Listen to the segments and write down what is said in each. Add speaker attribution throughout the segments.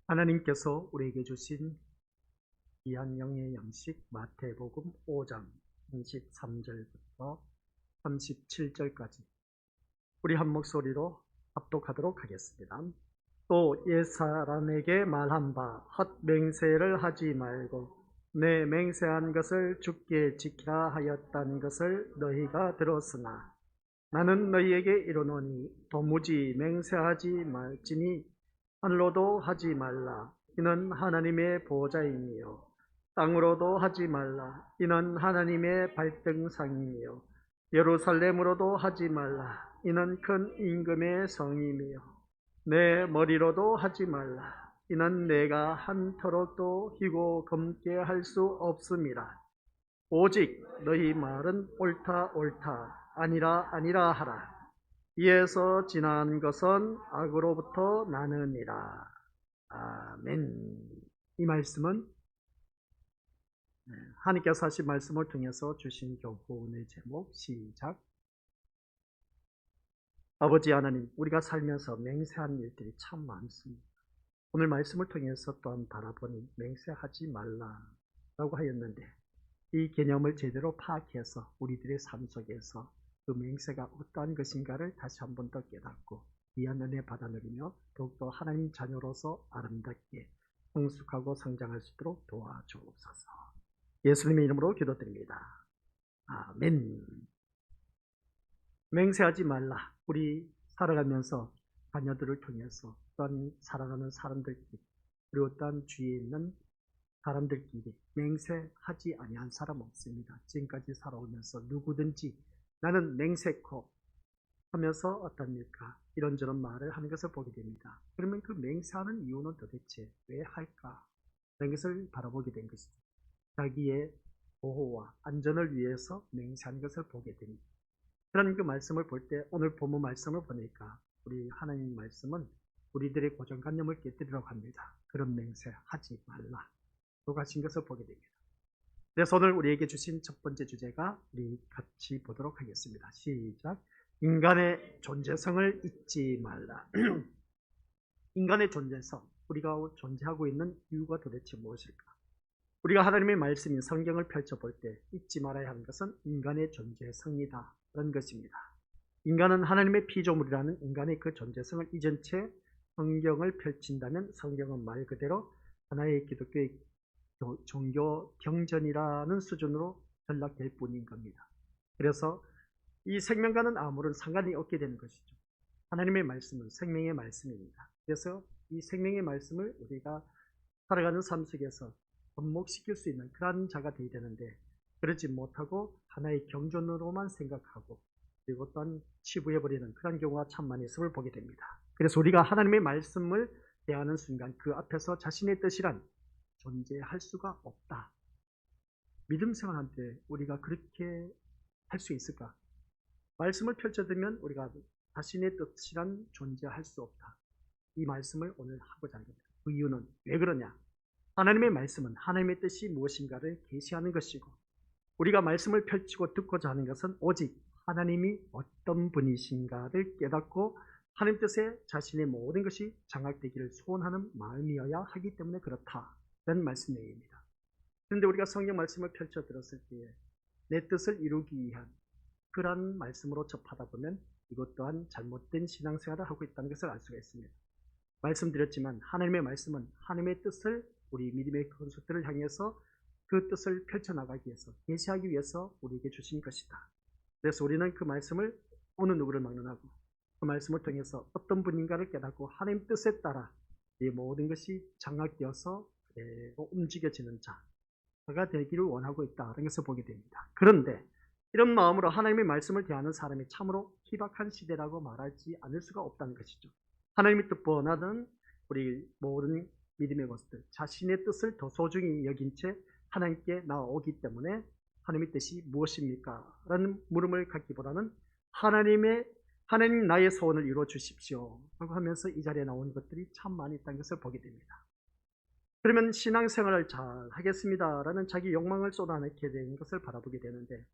Speaker 1: 하나님께서 우리에게 주신 귀한 영의 양식 마태복음 5장 33절부터 37절까지 우리 한 목소리로 합독하도록 하겠습니다. 또 옛사람에게 말한 바 헛맹세를 하지 말고 내 맹세한 것을 주께 지키라 하였다는 것을 너희가 들었으나 나는 너희에게 이르노니 도무지 맹세하지 말지니 하늘로도 하지 말라. 이는 하나님의 보좌이며 땅으로도 하지 말라. 이는 하나님의 발등상이며 예루살렘으로도 하지 말라. 이는 큰 임금의 성이며 내 머리로도 하지 말라. 이는 내가 한터럭도 희고 검게 할 수 없음이라. 오직 너희 말은 옳다 옳다 아니라 아니라 하라. 이에서 지난 것은 악으로부터 나느니라. 아멘. 이 말씀은 하나님께서 하신 말씀을 통해서 주신 교훈의 제목 시작. 아버지 하나님, 우리가 살면서 맹세한 일들이 참 많습니다. 오늘 말씀을 통해서 또한 바라보니 맹세하지 말라라고 하였는데 이 개념을 제대로 파악해서 우리들의 삶 속에서 그 맹세가 어떠한 것인가를 다시 한 번 더 깨닫고 귀한 은혜 받아 누리며 더욱더 하나님 자녀로서 아름답게 성숙하고 성장할 수 있도록 도와주옵소서. 예수님의 이름으로 기도드립니다. 아멘. 맹세하지 말라. 우리 살아가면서 자녀들을 통해서 또한 살아가는 사람들끼리 그리고 또한 주위에 있는 사람들끼리 맹세하지 아니한 사람 없습니다. 지금까지 살아오면서 누구든지 나는 맹세코 하면서 어떻습니까? 이런저런 말을 하는 것을 보게 됩니다. 그러면 그 맹세하는 이유는 도대체 왜 할까? 라는 것을 바라보게 된 것이죠. 자기의 보호와 안전을 위해서 맹세하는 것을 보게 됩니다. 그런 그 말씀을 볼 때 오늘 본문 말씀을 보니까 우리 하나님 말씀은 우리들의 고정관념을 깨뜨리려고 합니다. 그런 맹세 하지 말라. 하신 것을 보게 됩니다. 그래서 오늘 우리에게 주신 첫 번째 주제가 우리 같이 보도록 하겠습니다. 시작. 인간의 존재성을 잊지 말라. 인간의 존재성, 우리가 존재하고 있는 이유가 도대체 무엇일까? 우리가 하나님의 말씀인 성경을 펼쳐볼 때 잊지 말아야 하는 것은 인간의 존재성이다 라는 것입니다. 인간은 하나님의 피조물이라는 인간의 그 존재성을 잊은 채 성경을 펼친다면 성경은 말 그대로 하나의 기독교의 종교 경전이라는 수준으로 전락될 뿐인 겁니다. 그래서 이 생명과는 아무런 상관이 없게 되는 것이죠. 하나님의 말씀은 생명의 말씀입니다. 그래서 이 생명의 말씀을 우리가 살아가는 삶 속에서 접목시킬 수 있는 그런 자가 되어야 되는데 그러지 못하고 하나의 경전으로만 생각하고 그리고 또한 치부해버리는 그런 경우가 참 많이 있음을 보게 됩니다. 그래서 우리가 하나님의 말씀을 대하는 순간 그 앞에서 자신의 뜻이란 존재할 수가 없다. 믿음 생활할 때 우리가 그렇게 할 수 있을까? 말씀을 펼쳐들면 우리가 자신의 뜻이란 존재할 수 없다. 이 말씀을 오늘 하고자 합니다. 그 이유는 왜 그러냐? 하나님의 말씀은 하나님의 뜻이 무엇인가를 계시하는 것이고 우리가 말씀을 펼치고 듣고자 하는 것은 오직 하나님이 어떤 분이신가를 깨닫고 하나님 뜻에 자신의 모든 것이 장악되기를 소원하는 마음이어야 하기 때문에 그렇다는 말씀 내용입니다. 그런데 우리가 성경 말씀을 펼쳐 들었을 때에 내 뜻을 이루기 위한 그러한 말씀으로 접하다 보면 이것 또한 잘못된 신앙생활을 하고 있다는 것을 알 수가 있습니다. 말씀드렸지만 하나님의 말씀은 하나님의 뜻을 우리 믿음의 건속들을 향해서 그 뜻을 펼쳐나가기 위해서 계시하기 위해서 우리에게 주신 것이다. 그래서 우리는 그 말씀을 어느 누구를 막론하고 그 말씀을 통해서 어떤 분인가를 깨닫고 하나님 뜻에 따라 이 모든 것이 장악되어서 움직여지는 자가 되기를 원하고 있다는 것을 보게 됩니다. 그런데 이런 마음으로 하나님의 말씀을 대하는 사람이 참으로 희박한 시대라고 말하지 않을 수가 없다는 것이죠. 하나님의 뜻보다는 우리 모든 믿음의 것들 자신의 뜻을 더 소중히 여긴 채 하나님께 나아오기 때문에 하나님의 뜻이 무엇입니까? 라는 물음을 갖기보다는 하나님 나의 소원을 이루어 주십시오 라고 하면서 이 자리에 나온 것들이 참 많이 있다는 것을 보게 됩니다. 그러면 신앙생활을 잘 하겠습니다 라는 자기 욕망을 쏟아내게 되는 것을 바라보게 되는데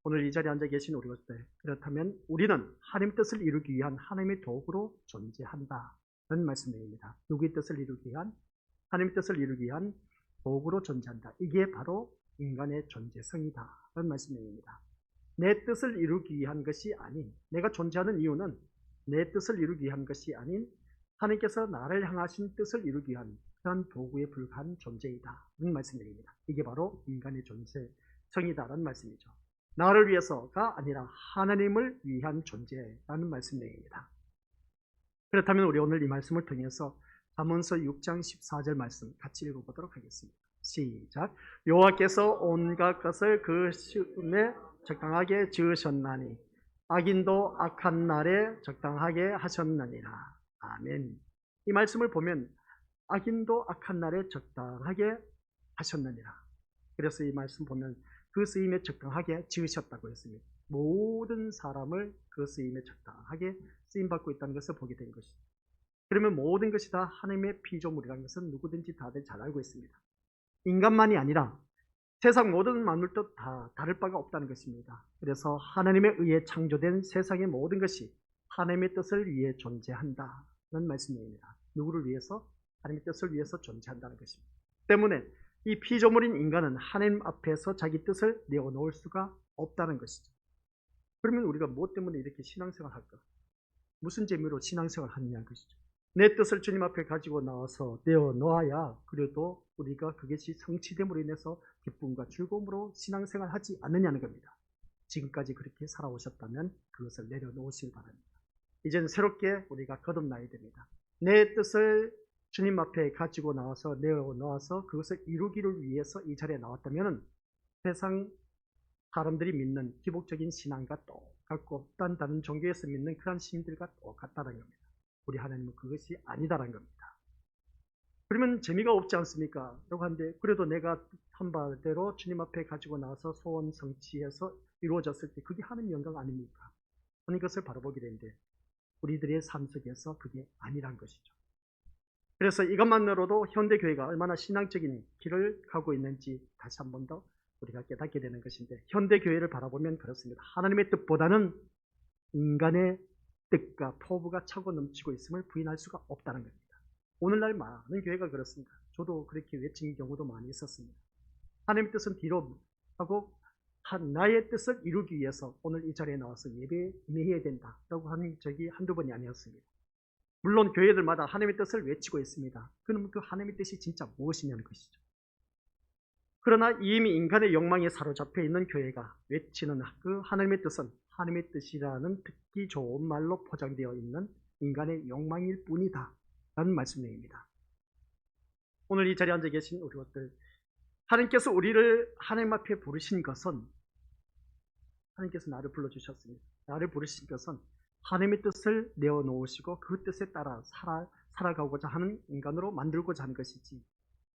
Speaker 1: 오늘 이 자리에 앉아 계신 우리 것들 그렇다면 우리는 하나님의 뜻을 이루기 위한 하나님의 도구로 존재한다는 말씀입니다. 누구의 뜻을 이루기 위한? 하나님의 뜻을 이루기 위한 도구로 존재한다. 이게 바로 인간의 존재성이다라는 말씀입니다. 내 뜻을 이루기 위한 것이 아닌, 내가 존재하는 이유는 내 뜻을 이루기 위한 것이 아닌 하나님께서 나를 향하신 뜻을 이루기 위한 그런 도구에 불과한 존재이다라는 말씀입니다. 이게 바로 인간의 존재성이다라는 말씀이죠. 나를 위해서가 아니라 하나님을 위한 존재라는 말씀입니다. 그렇다면 우리 오늘 이 말씀을 통해서 잠언서 6장 14절 말씀 같이 읽어보도록 하겠습니다. 시작. 여호와께서 온갖 것을 그 시음에 적당하게 지으셨나니 악인도 악한 날에 적당하게 하셨느니라. 아멘. 이 말씀을 보면 악인도 악한 날에 적당하게 하셨느니라. 그래서 이 말씀 보면 그 쓰임에 적당하게 지으셨다고 했습니다. 모든 사람을 그 쓰임에 적당하게 쓰임받고 있다는 것을 보게 된 것이죠. 그러면 모든 것이 다 하나님의 피조물이라는 것은 누구든지 다들 잘 알고 있습니다. 인간만이 아니라 세상 모든 만물도 다 다를 바가 없다는 것입니다. 그래서 하나님에 의해 창조된 세상의 모든 것이 하나님의 뜻을 위해 존재한다는 말씀입니다. 누구를 위해서? 하나님의 뜻을 위해서 존재한다는 것입니다. 때문에 이 피조물인 인간은 하나님 앞에서 자기 뜻을 내어놓을 수가 없다는 것이죠. 그러면 우리가 무엇 때문에 이렇게 신앙생활을 할까? 무슨 재미로 신앙생활을 하느냐는 것이죠. 내 뜻을 주님 앞에 가지고 나와서 내어놓아야 그래도 우리가 그것이 성취됨으로 인해서 기쁨과 즐거움으로 신앙생활을 하지 않느냐는 겁니다. 지금까지 그렇게 살아오셨다면 그것을 내려놓으시기 바랍니다. 이제는 새롭게 우리가 거듭나야 됩니다. 내 뜻을 주님 앞에 가지고 나와서 내어놓아서 그것을 이루기를 위해서 이 자리에 나왔다면 세상 사람들이 믿는 기복적인 신앙과 똑같고 다른 종교에서 믿는 그런 신들과 똑같다는 겁니다. 우리 하나님은 그것이 아니다라는 겁니다. 그러면 재미가 없지 않습니까? 라고 하는데 그래도 내가 한 바대로 주님 앞에 가지고 나와서 소원 성취해서 이루어졌을 때 그게 하나님 영광 아닙니까? 하는 것을 바라보게 되는데 우리들의 삶 속에서 그게 아니란 것이죠. 그래서 이것만으로도 현대교회가 얼마나 신앙적인 길을 가고 있는지 다시 한 번 더 우리가 깨닫게 되는 것인데 현대교회를 바라보면 그렇습니다. 하나님의 뜻보다는 인간의 뜻과 포부가 차고 넘치고 있음을 부인할 수가 없다는 겁니다. 오늘날 많은 교회가 그렇습니다. 저도 그렇게 외친 경우도 많이 있었습니다. 하나님의 뜻은 뒤로 하고 나의 뜻을 이루기 위해서 오늘 이 자리에 나와서 예배에 임해야 된다라고 하는 적이 한두 번이 아니었습니다. 물론 교회들마다 하나님의 뜻을 외치고 있습니다. 그러면 그 하나님의 뜻이 진짜 무엇이냐는 것이죠. 그러나 이미 인간의 욕망에 사로잡혀 있는 교회가 외치는 그 하나님의 뜻은 하나님의 뜻이라는 듣기 좋은 말로 포장되어 있는 인간의 욕망일 뿐이다 라는 말씀입니다. 오늘 이 자리에 앉아 계신 우리 것들, 하나님께서 우리를 하나님 앞에 부르신 것은 하나님께서 나를 불러주셨습니다. 나를 부르신 것은 하나님의 뜻을 내어놓으시고 그 뜻에 따라 살아가고자 하는 인간으로 만들고자 하는 것이지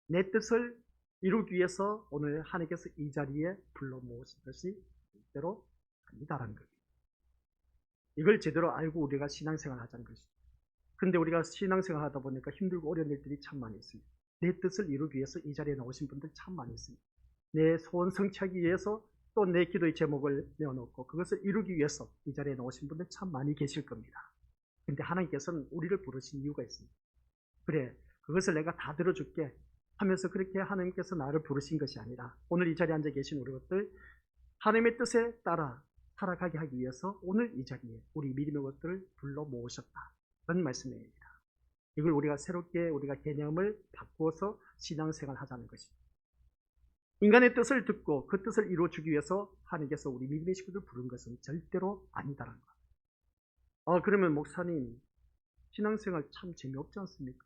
Speaker 1: 내 뜻을 이루기 위해서 오늘 하나님께서 이 자리에 불러 모으신 것이 절대로 아니다라는 겁니다. 이걸 제대로 알고 우리가 신앙생활을 하자는 것이죠. 그런데 우리가 신앙생활을 하다 보니까 힘들고 어려운 일들이 참 많이 있습니다. 내 뜻을 이루기 위해서 이 자리에 나오신 분들 참 많이 있습니다. 내 소원 성취하기 위해서 또 내 기도의 제목을 내어놓고 그것을 이루기 위해서 이 자리에 나오신 분들 참 많이 계실 겁니다. 그런데 하나님께서는 우리를 부르신 이유가 있습니다. 그래, 그것을 내가 다 들어줄게 하면서 그렇게 하나님께서 나를 부르신 것이 아니라 오늘 이 자리에 앉아 계신 우리 것들 하나님의 뜻에 따라 살아가게 하기 위해서 오늘 이 자리에 우리 믿음의 것들을 불러 모으셨다는 말씀입니다. 이걸 우리가 새롭게 우리가 개념을 바꾸어서 신앙생활 하자는 것입니다. 인간의 뜻을 듣고 그 뜻을 이루어주기 위해서 하나님께서 우리 믿음의 식구들을 부른 것은 절대로 아니다라는 것. 그러면 목사님 신앙생활 참 재미없지 않습니까?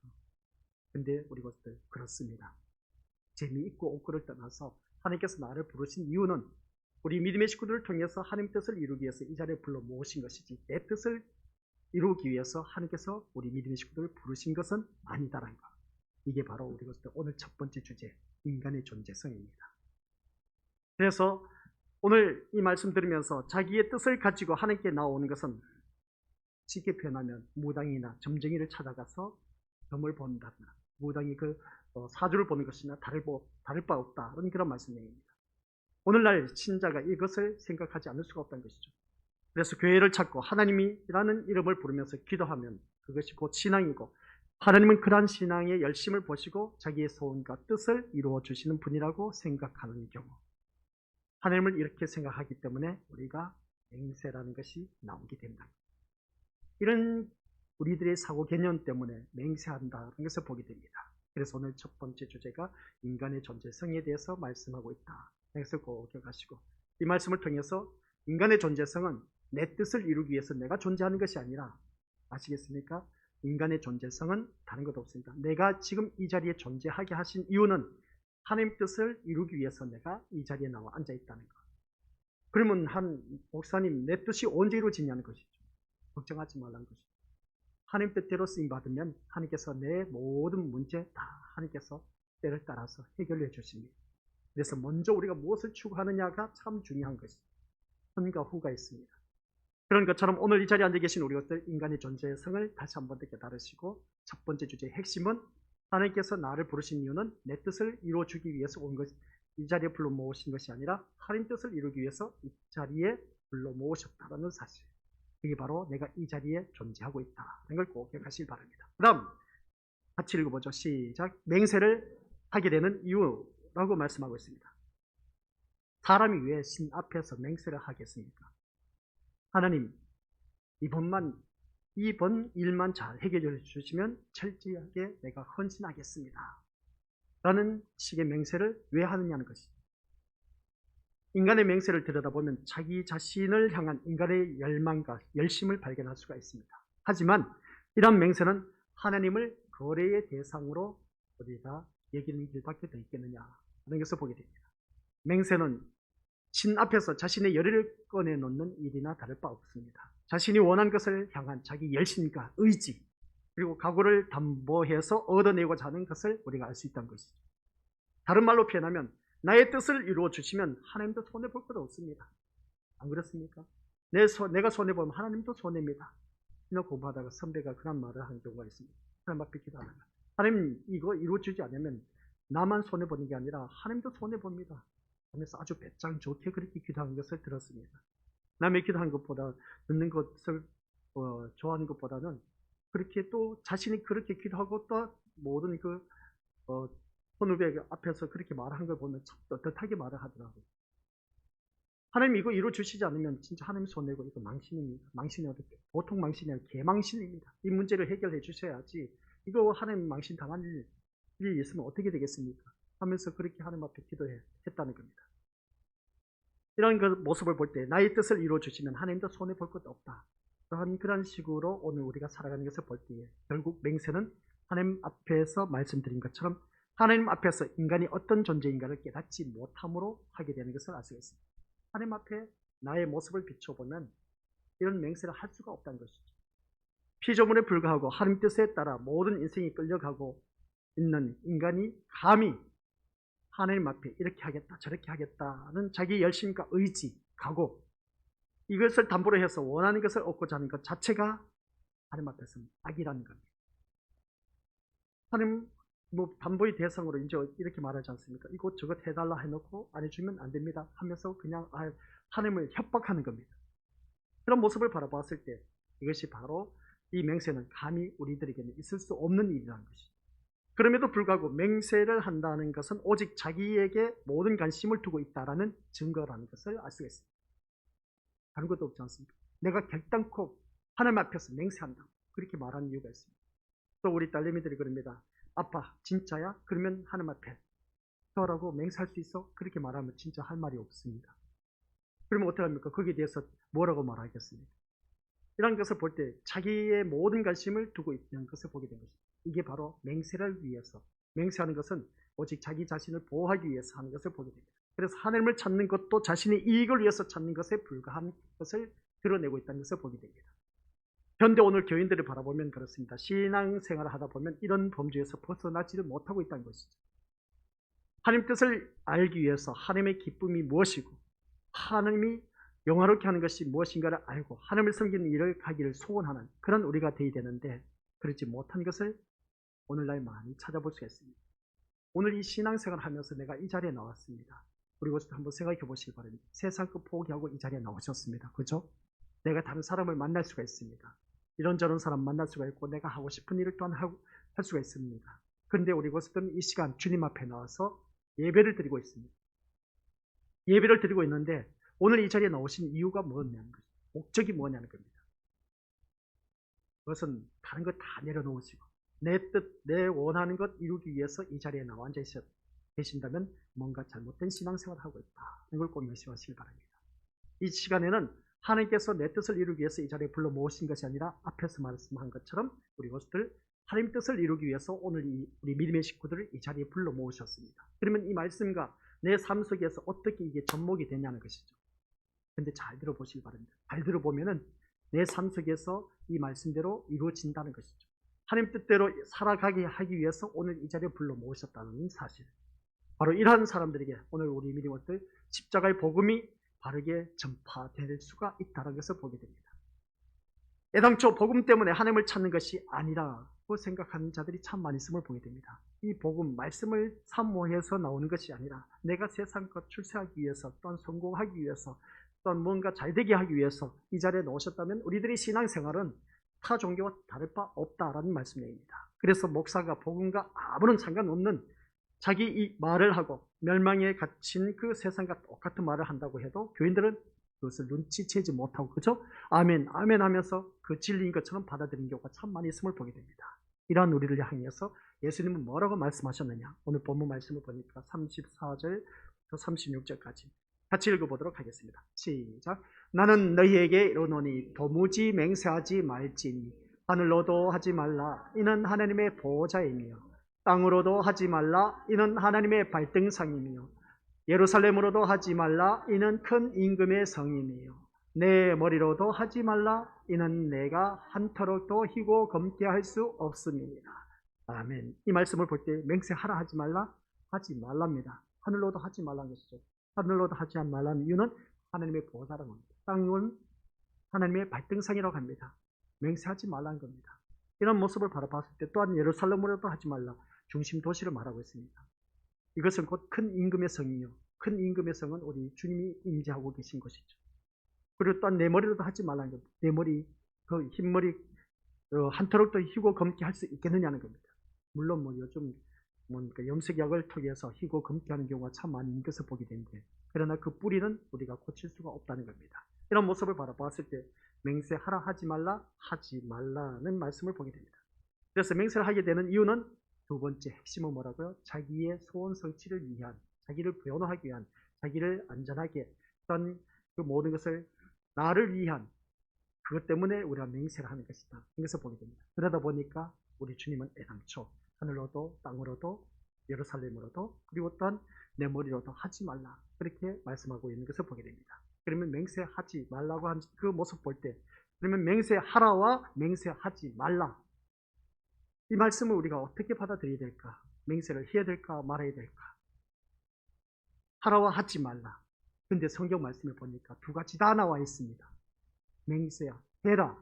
Speaker 1: 근데 우리 것들 그렇습니다. 재미있고 없고를 떠나서 하나님께서 나를 부르신 이유는 우리 믿음의 식구들을 통해서 하나님 뜻을 이루기 위해서 이 자리에 불러 모으신 것이지 내 뜻을 이루기 위해서 하나님께서 우리 믿음의 식구들을 부르신 것은 아니다라는 것. 이게 바로 우리 것들 오늘 첫 번째 주제 인간의 존재성입니다. 그래서 오늘 이 말씀 들으면서 자기의 뜻을 가지고 하나님께 나오는 것은 쉽게 표현하면 무당이나 점쟁이를 찾아가서 점을 본다거나 무당이 그 사주를 보는 것이나 다를 바 없다 그런 말씀입니다. 오늘날 신자가 이것을 생각하지 않을 수가 없다는 것이죠. 그래서 교회를 찾고 하나님이라는 이름을 부르면서 기도하면 그것이 곧 신앙이고 하나님은 그러한 신앙의 열심을 보시고 자기의 소원과 뜻을 이루어 주시는 분이라고 생각하는 경우, 하나님을 이렇게 생각하기 때문에 우리가 맹세라는 것이 나오게 된다. 이런 우리들의 사고 개념 때문에 맹세한다는 것을 보게 됩니다. 그래서 오늘 첫 번째 주제가 인간의 존재성에 대해서 말씀하고 있다. 이것을 꼭 기억하시고, 이 말씀을 통해서 인간의 존재성은 내 뜻을 이루기 위해서 내가 존재하는 것이 아니라, 아시겠습니까? 인간의 존재성은 다른 것도 없습니다. 내가 지금 이 자리에 존재하게 하신 이유는 하나님 뜻을 이루기 위해서 내가 이 자리에 나와 앉아 있다는 것. 그러면 한 목사님, 내 뜻이 언제 이루어지냐는 것이죠. 걱정하지 말라는 것이죠. 하나님 뜻대로 쓰임받으면 하나님께서 내 모든 문제 다 하나님께서 때를 따라서 해결해 주십니다. 그래서 먼저 우리가 무엇을 추구하느냐가 참 중요한 것이죠. 선과 후가 있습니다. 그런 것처럼 오늘 이 자리에 앉아 계신 우리 것들 인간의 존재성을 다시 한번 더 깨달으시고, 첫 번째 주제의 핵심은 하나님께서 나를 부르신 이유는 내 뜻을 이루어주기 위해서 온 것, 이 자리에 불러 모으신 것이 아니라 하나님 뜻을 이루기 위해서 이 자리에 불러 모으셨다는 사실. 이게 바로 내가 이 자리에 존재하고 있다는 걸 꼭 기억하시기 바랍니다. 그 다음 같이 읽어보죠. 시작. 맹세를 하게 되는 이유라고 말씀하고 있습니다. 사람이 왜 신 앞에서 맹세를 하겠습니까? 하나님, 이번 일만 잘 해결해 주시면 철저하게 내가 헌신하겠습니다. 라는 식의 맹세를 왜 하느냐는 것이죠. 인간의 맹세를 들여다보면 자기 자신을 향한 인간의 열망과 열심을 발견할 수가 있습니다. 하지만 이런 맹세는 하나님을 거래의 대상으로 우리가 여기는 길밖에 더 있겠느냐 하는 것을 보게 됩니다. 맹세는 신 앞에서 자신의 열의를 꺼내놓는 일이나 다를 바 없습니다. 자신이 원한 것을 향한 자기 열심과 의지, 그리고 각오를 담보해서 얻어내고자 하는 것을 우리가 알 수 있다는 것이죠. 다른 말로 표현하면 나의 뜻을 이루어 주시면 하나님도 손해볼 것 없습니다. 안 그렇습니까? 내가 손해보면 하나님도 손해입니다. 신학 공부하다가 선배가 그런 말을 하는 경우가 있습니다. 하나님 앞에 기도하다가, 하나님 이거 이루어주지 않으면 나만 손해보는 게 아니라 하나님도 손해봅니다. 하면서 아주 배짱 좋게 그렇게 기도하는 것을 들었습니다. 남의 기도하는 것보다, 듣는 것을 좋아하는 것보다는 그렇게 또 자신이 그렇게 기도하고 또 모든 선후배 앞에서 그렇게 말한 걸 보면 참 떳떳하게 말을 하더라고요. 하나님 이거 이루어주시지 않으면 진짜 하나님 손해고 이거 망신입니다. 망신이 어떻게, 보통 망신이 아니라 개망신입니다. 이 문제를 해결해 주셔야지 이거 하나님 망신 당한 일이 있으면 어떻게 되겠습니까? 하면서 그렇게 하나님 앞에 기도했다는 겁니다. 이런 모습을 볼 때 나의 뜻을 이루어주시면 하나님도 손해볼 것도 없다. 그런 식으로 오늘 우리가 살아가는 것을 볼 때에 결국 맹세는 하나님 앞에서 말씀드린 것처럼 하나님 앞에서 인간이 어떤 존재인가를 깨닫지 못함으로 하게 되는 것을 알 수가 있습니다. 하나님 앞에 나의 모습을 비춰보면 이런 맹세를 할 수가 없다는 것이죠. 피조물에 불과하고 하나님 뜻에 따라 모든 인생이 끌려가고 있는 인간이 감히 하나님 앞에 이렇게 하겠다 저렇게 하겠다는 자기 열심과 의지, 각오, 이것을 담보로 해서 원하는 것을 얻고자 하는 것 자체가 하나님 앞에서는 악이라는 겁니다. 하나님 담보의 대상으로 이제 이렇게 말하지 않습니까? 이것 저것 해달라 해놓고 안 해주면 안 됩니다 하면서 그냥 하나님을 협박하는 겁니다. 그런 모습을 바라봤을 때 이것이 바로 이 맹세는 감히 우리들에게는 있을 수 없는 일이라는 것이죠. 그럼에도 불구하고 맹세를 한다는 것은 오직 자기에게 모든 관심을 두고 있다는 증거라는 것을 알 수가 있습니다. 다른 것도 없지 않습니까? 내가 결단코 하나님 앞에서 맹세한다 그렇게 말하는 이유가 있습니다. 또 우리 딸내미들이 그럽니다. 아빠 진짜야? 그러면 하나님 앞에 저라고 맹세할 수 있어? 그렇게 말하면 진짜 할 말이 없습니다. 그러면 어떻게 합니까? 거기에 대해서 뭐라고 말하겠습니까? 이런 것을 볼 때 자기의 모든 관심을 두고 있는 것을 보게 된 것입니다. 이게 바로 맹세를 위해서, 맹세하는 것은 오직 자기 자신을 보호하기 위해서 하는 것을 보게 됩니다. 그래서 하나님을 찾는 것도 자신의 이익을 위해서 찾는 것에 불과한 것을 드러내고 있다는 것을 보게 됩니다. 현대 오늘 교인들을 바라보면 그렇습니다. 신앙생활을 하다 보면 이런 범주에서 벗어나지를 못하고 있다는 것이죠. 하나님 뜻을 알기 위해서 하나님의 기쁨이 무엇이고 하나님이 영화롭게 하는 것이 무엇인가를 알고 하나님을 섬기는 일을 하기를 소원하는 그런 우리가 되어야 되는데 그렇지 못한 것을 오늘날 많이 찾아볼 수가 있습니다. 오늘 이 신앙생활을 하면서 내가 이 자리에 나왔습니다. 그리고 한번 생각해 보시기 바랍니다. 세상 것 포기하고 이 자리에 나오셨습니다. 그렇죠? 내가 다른 사람을 만날 수가 있습니다. 이런저런 사람 만날 수가 있고 내가 하고 싶은 일을 또한 할 수가 있습니다. 그런데 우리 것들은 이 시간 주님 앞에 나와서 예배를 드리고 있습니다. 예배를 드리고 있는데 오늘 이 자리에 나오신 이유가 뭐냐는 거죠. 목적이 뭐냐는 겁니다. 그것은 다른 것 다 내려놓으시고 내 뜻, 내 원하는 것 이루기 위해서 이 자리에 나와 앉아 계신다면 뭔가 잘못된 신앙생활을 하고 있다. 이걸 꼭 명심하시기 바랍니다. 이 시간에는 하나님께서 내 뜻을 이루기 위해서 이 자리에 불러 모으신 것이 아니라 앞에서 말씀한 것처럼 우리 것들 하나님 뜻을 이루기 위해서 오늘 우리 믿음의 식구들을 이 자리에 불러 모으셨습니다. 그러면 이 말씀과 내 삶 속에서 어떻게 이게 접목이 되냐는 것이죠. 근데 잘 들어보시기 바랍니다. 잘 들어보면은 내 삶 속에서 이 말씀대로 이루어진다는 것이죠. 하나님 뜻대로 살아가게 하기 위해서 오늘 이 자리에 불러 모으셨다는 사실. 바로 이러한 사람들에게 오늘 우리 믿음들 십자가의 복음이 바르게 전파될 수가 있다는 것을 보게 됩니다. 애당초 복음 때문에 하나님을 찾는 것이 아니라고 생각하는 자들이 참 많이 있음을 보게 됩니다. 이 복음, 말씀을 사모해서 나오는 것이 아니라 내가 세상껏 출세하기 위해서 또한 성공하기 위해서 또한 뭔가 잘되게 하기 위해서 이 자리에 나오셨다면 우리들의 신앙생활은 타 종교와 다를 바 없다라는 말씀입니다. 그래서 목사가 복음과 아무런 상관없는 자기 이 말을 하고 멸망에 갇힌 그 세상과 똑같은 말을 한다고 해도 교인들은 그것을 눈치채지 못하고 그죠? 아멘, 아멘 하면서 그 진리인 것처럼 받아들이는 경우가 참 많이 있음을 보게 됩니다. 이러한 우리를 향해서 예수님은 뭐라고 말씀하셨느냐? 오늘 본문 말씀을 보니까 34절부터 36절까지 같이 읽어보도록 하겠습니다. 시작. 나는 너희에게 이르노니 도무지 맹세하지 말지니 하늘로도 하지 말라 이는 하나님의 보호자이며 땅으로도 하지 말라 이는 하나님의 발등상이며 예루살렘으로도 하지 말라 이는 큰 임금의 성이며 내 머리로도 하지 말라 이는 내가 한터럭도 희고 검게 할 수 없음이니라. 아멘. 이 말씀을 볼 때 맹세하라 하지 말라 하지 말랍니다. 하늘로도 하지 말라는 것이죠. 하늘로도 하지 말라는 이유는 하나님의 보호자라는 겁니다. 땅은 하나님의 발등상이라고 합니다. 맹세하지 말라는 겁니다. 이런 모습을 바라봤을 때 또한 예루살렘으로도 하지 말라 중심 도시를 말하고 있습니다. 이것은 곧 큰 임금의 성이요. 큰 임금의 성은 우리 주님이 임재하고 계신 것이죠. 그리고 또한 내 머리로도 하지 말라는 겁니다. 내 머리, 그 흰머리 한터럭도 희고 검게 할 수 있겠느냐는 겁니다. 물론 요즘 염색약을 통해서 희고 검게 하는 경우가 참 많이 있는 것을 보게 되는데 그러나 그 뿌리는 우리가 고칠 수가 없다는 겁니다. 이런 모습을 바라봤을 때 맹세하라 하지 말라는 말씀을 보게 됩니다. 그래서 맹세를 하게 되는 이유는 두 번째 핵심은 뭐라고요? 자기의 소원 성취를 위한, 자기를 변호하기 위한, 자기를 안전하게 어떤 그 모든 것을 나를 위한 그것 때문에 우리가 맹세를 하는 것이다. 이것을 보게 됩니다. 그러다 보니까 우리 주님은 애당초 하늘로도 땅으로도 예루살렘으로도 그리고 또한 내 머리로도 하지 말라 그렇게 말씀하고 있는 것을 보게 됩니다. 그러면 맹세하지 말라고 한 그 모습 볼 때 그러면 맹세하라와 맹세하지 말라 이 말씀을 우리가 어떻게 받아들여야 될까? 맹세를 해야 될까 말아야 될까? 하라와 하지 말라. 근데 성경 말씀을 보니까 두 가지 다 나와 있습니다. 맹세해라.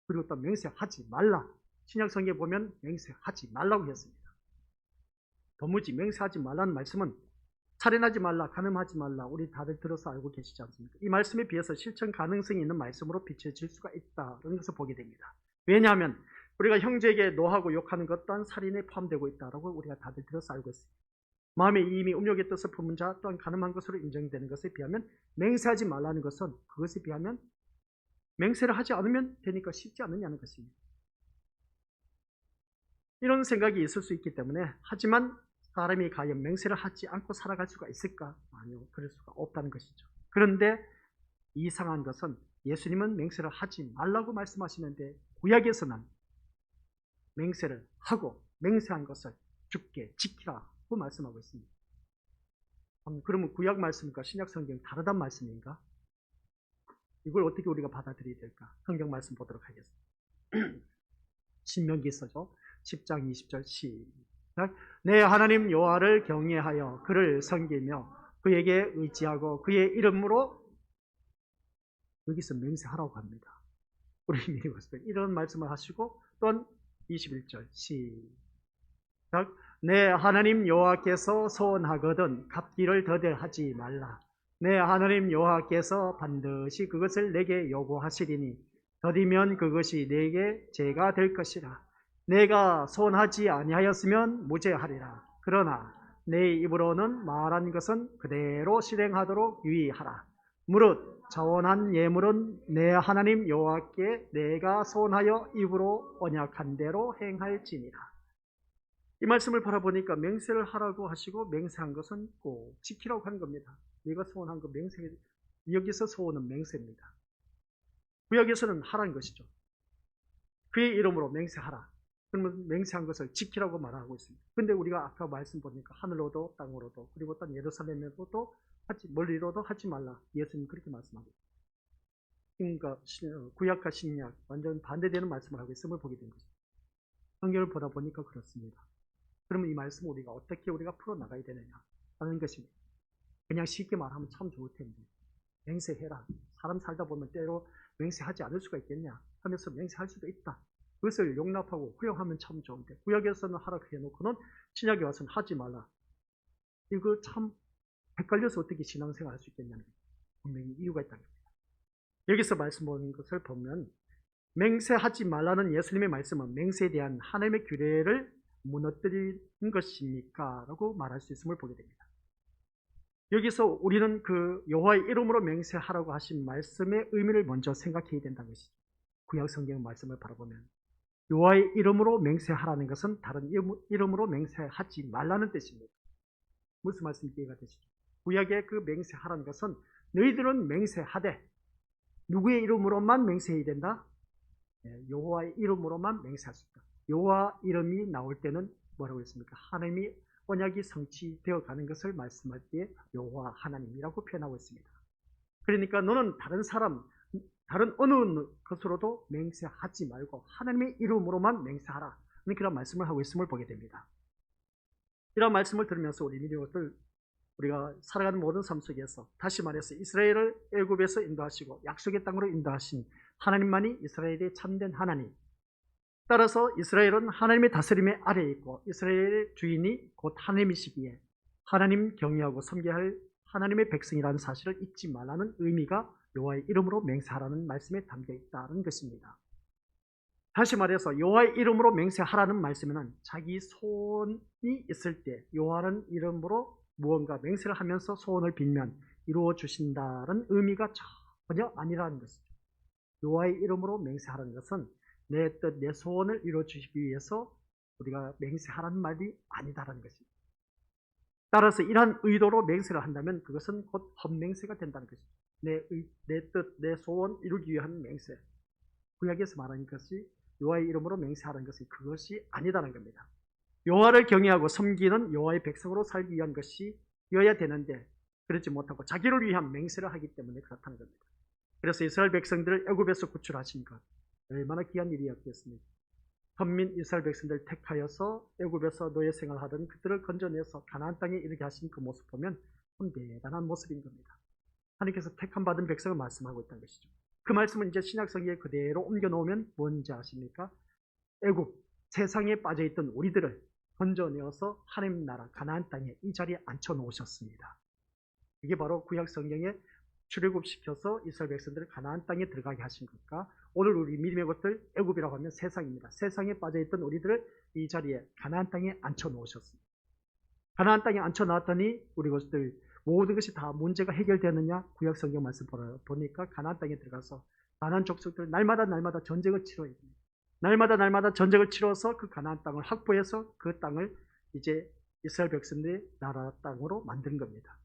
Speaker 1: 그리고 또 맹세하지 말라. 신약 성경에 보면 맹세하지 말라고 했습니다. 도무지 맹세하지 말라는 말씀은 살인하지 말라, 간음하지 말라. 우리 다들 들어서 알고 계시지 않습니까? 이 말씀에 비해서 실천 가능성이 있는 말씀으로 비춰질 수가 있다는 것을 보게 됩니다. 왜냐하면 우리가 형제에게 노하고 욕하는 것 또한 살인에 포함되고 있다고 우리가 다들 들어서 알고 있습니다. 마음에 이미 음욕의 뜻을 품은 자 또한 가늠한 것으로 인정되는 것에 비하면 맹세하지 말라는 것은 그것에 비하면 맹세를 하지 않으면 되니까 쉽지 않느냐는 것입니다. 이런 생각이 있을 수 있기 때문에 하지만 사람이 과연 맹세를 하지 않고 살아갈 수가 있을까? 아니요. 그럴 수가 없다는 것이죠. 그런데 이상한 것은 예수님은 맹세를 하지 말라고 말씀하시는데 구약에서는 맹세를 하고 맹세한 것을 주께 지키라고 말씀하고 있습니다. 그러면 구약 말씀과 신약 성경 다르단 말씀인가? 이걸 어떻게 우리가 받아들여야 될까? 성경 말씀 보도록 하겠습니다. 신명기서죠. 10장 20절 시작. 내 하나님 여호와를 경외하여 그를 섬기며 그에게 의지하고 그의 이름으로 여기서 맹세하라고 합니다. 우리 믿으면서 이런 말씀을 하시고 또한 21절 시작. 내 하나님 여호와께서 소원하거든 갚기를 더디하지 말라. 내 하나님 여호와께서 반드시 그것을 내게 요구하시리니 더디면 그것이 내게 죄가 될 것이라. 내가 소원하지 아니하였으면 무죄하리라. 그러나 내 입으로는 말한 것은 그대로 실행하도록 유의하라. 무릇 자원한 예물은 내 하나님 여호와께 내가 소원하여 입으로 언약한 대로 행할지니라. 이 말씀을 바라보니까 맹세를 하라고 하시고 맹세한 것은 꼭 지키라고 하는 겁니다. 네가 소원한 거 맹세, 여기서 소원은 맹세입니다. 구약에서는 하라는 것이죠. 그의 이름으로 맹세하라. 그러면 맹세한 것을 지키라고 말하고 있습니다. 근데 우리가 아까 말씀 보니까 하늘로도 땅으로도 그리고 또 예루살렘에도 멀리로도 하지 말라. 예수님 그렇게 말씀하고 있습니다. 그러니까 구약과 신약 완전 반대되는 말씀을 하고 있음을 보게 된 것입니다. 성경을 보다 보니까 그렇습니다. 그러면 이 말씀을 우리가 어떻게 우리가 풀어나가야 되느냐 하는 것입니다. 그냥 쉽게 말하면 참 좋을 텐데 맹세해라. 사람 살다 보면 때로 맹세하지 않을 수가 있겠냐 하면서 맹세할 수도 있다. 그것을 용납하고 허용하면 참 좋은데 구약에서는 하라고 해놓고는 신약에 와서는 하지 말라. 이거 참 헷갈려서 어떻게 신앙생활 할 수 있겠냐는 거예요. 분명히 이유가 있다는 겁니다. 여기서 말씀 보는 것을 보면 맹세하지 말라는 예수님의 말씀은 맹세에 대한 하나님의 규례를 무너뜨린 것입니까? 라고 말할 수 있음을 보게 됩니다. 여기서 우리는 그 여호와의 이름으로 맹세하라고 하신 말씀의 의미를 먼저 생각해야 된다는 것이죠. 구약 성경 말씀을 바라보면 여호와의 이름으로 맹세하라는 것은 다른 이름으로 맹세하지 말라는 뜻입니다. 무슨 말씀인지 이해가 되시죠? 구약의 그 맹세하라는 것은 너희들은 맹세하되 누구의 이름으로만 맹세해야 된다? 여호와의 이름으로만 맹세할 수 있다. 여호와 이름이 나올 때는 뭐라고 했습니까? 하나님이 언약이 성취되어 가는 것을 말씀할 때 여호와 하나님이라고 표현하고 있습니다. 그러니까 너는 다른 어느 것으로도 맹세하지 말고 하나님의 이름으로만 맹세하라. 그런 말씀을 하고 있음을 보게 됩니다. 이런 말씀을 들으면서 우리 믿음들 우리가 살아가는 모든 삶 속에서 다시 말해서 이스라엘을 애굽에서 인도하시고 약속의 땅으로 인도하신 하나님만이 이스라엘의 참된 하나님. 따라서 이스라엘은 하나님의 다스림의 아래에 있고 이스라엘의 주인이 곧 하나님이시기에 하나님 경외하고 섬겨야 할 하나님의 백성이라는 사실을 잊지 말라는 의미가 여호와의 이름으로 맹세하라는 말씀에 담겨 있다는 것입니다. 다시 말해서 여호와의 이름으로 맹세하라는 말씀에는 자기 소원이 있을 때 여호와라는 이름으로 무언가 맹세를 하면서 소원을 빌면 이루어 주신다는 의미가 전혀 아니라는 것이죠. 여호와의 이름으로 맹세하라는 것은 내 뜻, 내 소원을 이루어 주시기 위해서 우리가 맹세하라는 말이 아니다라는 것입니다. 따라서 이러한 의도로 맹세를 한다면 그것은 곧 헛맹세가 된다는 것입니다. 내 뜻, 내 소원 이루기 위한 맹세. 구약에서 말하는 것이 여호와의 이름으로 맹세하는 것이 그것이 아니다라는 겁니다. 여호와를 경외하고 섬기는 여호와의 백성으로 살기 위한 것이어야 되는데 그렇지 못하고 자기를 위한 맹세를 하기 때문에 그렇다는 겁니다. 그래서 이스라엘 백성들을 애굽에서 구출하신 것 얼마나 귀한 일이었겠습니까? 선민 이스라엘 백성들을 택하여서 애굽에서 노예 생활하던 그들을 건져내서 가나안 땅에 이르게 하신 그 모습 보면 참 대단한 모습인 겁니다. 하나님께서 택함 받은 백성을 말씀하고 있다는 것이죠. 그 말씀은 이제 신약성경에 그대로 옮겨놓으면 뭔지 아십니까? 애굽, 세상에 빠져있던 우리들을 건져내어서 하나님 나라 가나안 땅에 이 자리에 앉혀놓으셨습니다. 이게 바로 구약 성경에 출애굽시켜서 이스라엘 백성들을 가나안 땅에 들어가게 하신 것과 오늘 우리 믿음의 것들 애굽이라고 하면 세상입니다. 세상에 빠져있던 우리들을 이 자리에 가나안 땅에 앉혀놓으셨습니다. 가나안 땅에 앉혀놨더니 우리 것들 모든 것이 다 문제가 해결되느냐? 구약 성경 말씀 보니까 가나안 땅에 들어가서 가나안 족속들 날마다 전쟁을 치러야 됩니다. 날마다 전쟁을 치러서 그 가나안 땅을 확보해서 그 땅을 이제 이스라엘 백성들의 나라 땅으로 만든 겁니다.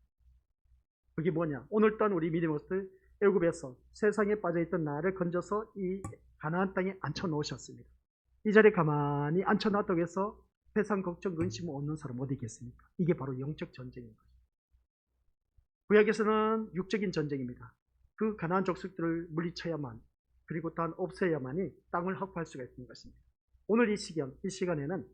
Speaker 1: 그게 뭐냐? 오늘 또한 우리 믿음의 것들 애굽에서 세상에 빠져있던 나를 건져서 이 가나안 땅에 앉혀놓으셨습니다. 이 자리에 가만히 앉혀놨다고 해서 세상 걱정 근심 없는 사람 어디 있겠습니까? 이게 바로 영적 전쟁인 거죠. 구약에서는 육적인 전쟁입니다. 그 가나안 족속들을 물리쳐야만 그리고 또한 없애야만이 땅을 확보할 수가 있는 것입니다. 오늘 이 시간에는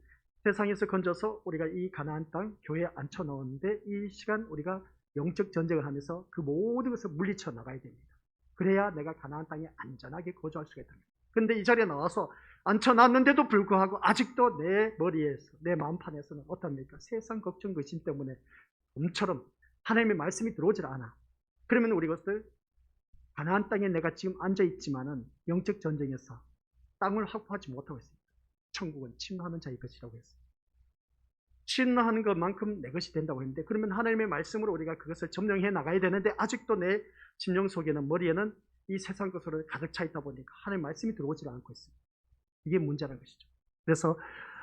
Speaker 1: 세상에서 건져서 우리가 이 가나안 땅 교회에 앉혀놓은데 이 시간 우리가 영적 전쟁을 하면서 그 모든 것을 물리쳐 나가야 됩니다. 그래야 내가 가나안 땅에 안전하게 거주할 수가 있다. 그런데 이 자리에 나와서 앉혀놨는데도 불구하고 아직도 내 머리에서 내 마음판에서는 어떻습니까? 세상 걱정 근심 때문에 좀처럼 하나님의 말씀이 들어오질 않아. 그러면 우리 것들 가나안 땅에 내가 지금 앉아있지만은 영적 전쟁에서 땅을 확보하지 못하고 있습니다. 천국은 침노하는 자의 것이라고 했어요. 침노하는 것만큼 내 것이 된다고 했는데, 그러면 하나님의 말씀으로 우리가 그것을 점령해 나가야 되는데 아직도 내 심령 속에는, 머리에는 이 세상 것으로 가득 차 있다 보니까 하나님의 말씀이 들어오지 않고 있습니다. 이게 문제라는 것이죠. 그래서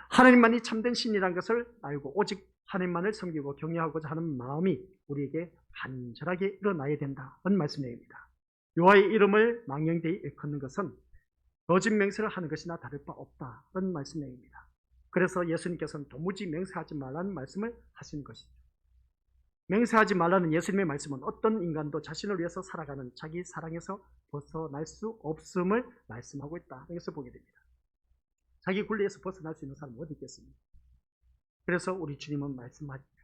Speaker 1: 하나님만이 참된 신이라는 것을 알고 오직 하나님만을 섬기고 경외하고자 하는 마음이 우리에게 간절하게 일어나야 된다는 말씀입니다. 여호와의 이름을 망령되이 일컫는 것은 거짓 맹세를 하는 것이나 다를 바 없다는 말씀입니다. 그래서 예수님께서는 도무지 맹세하지 말라는 말씀을 하신 것이죠. 맹세하지 말라는 예수님의 말씀은 어떤 인간도 자신을 위해서 살아가는 자기 사랑에서 벗어날 수 없음을 말씀하고 있다. 여기서 보게 됩니다. 자기 굴레에서 벗어날 수 있는 사람은 어디 있겠습니까? 그래서 우리 주님은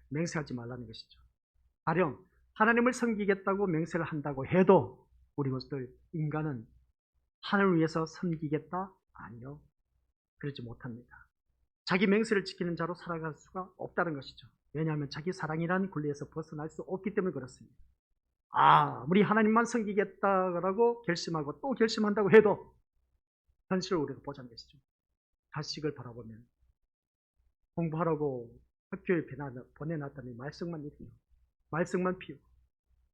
Speaker 1: 맹세하지 말라는 것이죠. 가령 하나님을 섬기겠다고 맹세를 한다고 해도 우리 것들 인간은 하나님을 위해서 섬기겠다? 아니요. 그러지 못합니다. 자기 맹세를 지키는 자로 살아갈 수가 없다는 것이죠. 왜냐하면 자기 사랑이라는 굴레에서 벗어날 수 없기 때문에 그렇습니다. 우리 하나님만 섬기겠다라고 결심하고 또 결심한다고 해도 현실을 우리가 보자는 것이죠. 자식을 바라보면 공부하라고 학교에 보내놨더니 말썽만 피우고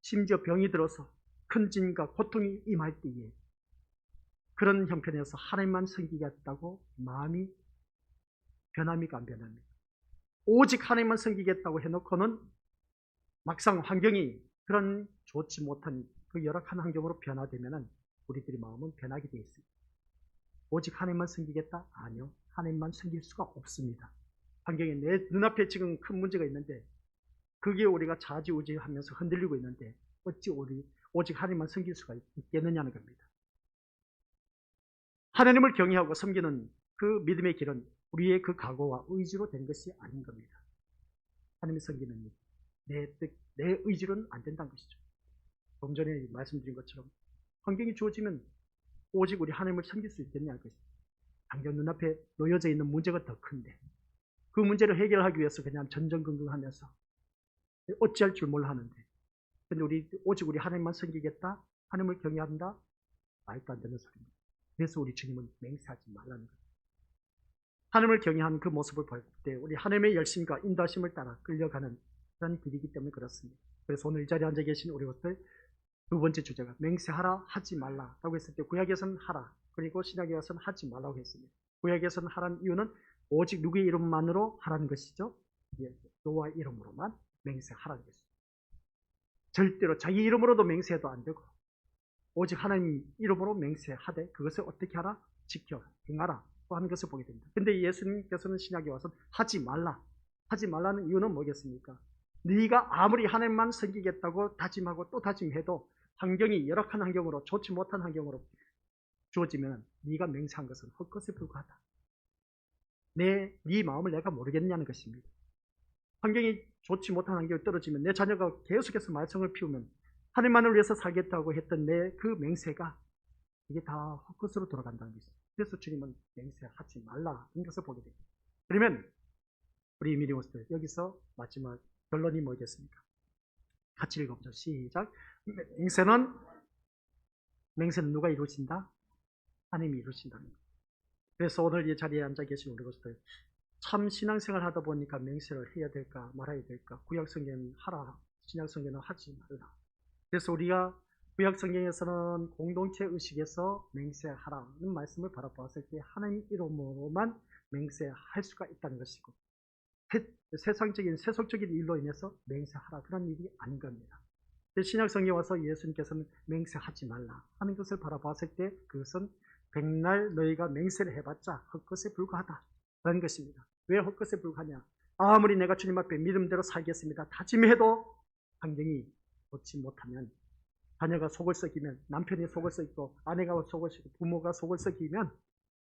Speaker 1: 심지어 병이 들어서 큰 짐과 고통이 임할 때에 그런 형편에서 하나님만 섬기겠다고 마음이 변합니까? 안 변합니까? 오직 하나님만 섬기겠다고 해놓고는 막상 환경이 그런 좋지 못한 그 열악한 환경으로 변화되면 우리들의 마음은 변하게 되어 있습니다. 오직 하나님만 섬기겠다? 아니요. 하나님만 섬길 수가 없습니다. 환경에 내 눈앞에 지금 큰 문제가 있는데 그게 우리가 좌지우지하면서 흔들리고 있는데 어찌 오직 하나님만 섬길 수가 있겠느냐는 겁니다. 하나님을 경외하고 섬기는 그 믿음의 길은 우리의 그 각오와 의지로 된 것이 아닌 겁니다. 하나님을 섬기는 일, 내 의지로는 안 된다는 것이죠. 좀 전에 말씀드린 것처럼 환경이 주어지면 오직 우리 하나님을 섬길 수 있겠냐는 것이죠. 당장 눈앞에 놓여져 있는 문제가 더 큰데 그 문제를 해결하기 위해서 그냥 전전긍긍하면서 어찌할 줄 몰라 하는데, 근데 오직 우리 하나님만 섬기겠다, 하나님을 경외한다, 말도 안 되는 소리입니다. 그래서 우리 주님은 맹세하지 말라는 거예요. 하나님을 경외하는 그 모습을 볼 때 우리 하나님의 열심과 인도하심을 따라 끌려가는 그런 길이기 때문에 그렇습니다. 그래서 오늘 이 자리에 앉아 계신 우리 것들 두 번째 주제가 맹세하라 하지 말라라고 했을 때 구약에서는 하라, 그리고 신약에서는 하지 말라고 했습니다. 구약에서는 하라는 이유는 오직 누구의 이름만으로 하라는 것이죠. 여호와 이름으로만 맹세하라는 것이죠. 절대로 자기 이름으로도 맹세해도 안 되고 오직 하나님 이름으로 맹세하되 그것을 어떻게 하라? 지켜 행하라 또 하는 것을 보게 됩니다. 근데 예수님께서는 신약에 와서 하지 말라는 이유는 뭐겠습니까? 네가 아무리 하나님만 섬기겠다고 다짐하고 또 다짐해도 환경이 열악한 환경으로, 좋지 못한 환경으로 주어지면 네가 맹세한 것은 헛것에 불과하다. 네 마음을 내가 모르겠느냐는 것입니다. 환경이 좋지 못한 환경에 떨어지면 내 자녀가 계속해서 말썽을 피우면 하나님만을 위해서 살겠다고 했던 내 그 맹세가 이게 다 헛것으로 돌아간다는 것입니다. 그래서 주님은 맹세하지 말라는 것을 보게 됩니다. 그러면 우리 미리오스들 여기서 마지막 결론이 뭐겠습니까? 같이 읽어보죠. 시작. 맹세는 누가 이루신다? 하나님이 이루신다는 거예요. 그래서 오늘 이 자리에 앉아 계신 우리 것들 참 신앙생활 하다 보니까 맹세를 해야 될까 말아야 될까? 구약성경은 하라, 신약성경은 하지 말라. 그래서 우리가 구약성경에서는 공동체 의식에서 맹세하라는 말씀을 바라보았을 때 하나님 이름으로만 맹세할 수가 있다는 것이고 세속적인 일로 인해서 맹세하라 그런 일이 아닌 겁니다. 신약성경에 와서 예수님께서는 맹세하지 말라 하는 것을 바라보았을 때 그것은 백날 너희가 맹세를 해봤자 헛것에 불과하다라는 것입니다. 왜 헛것에 불과하냐? 아무리 내가 주님 앞에 믿음대로 살겠습니다 다짐해도 환경이 좋지 못하면, 자녀가 속을 썩이면, 남편이 속을 썩이고 아내가 속을 썩이고 부모가 속을 썩이면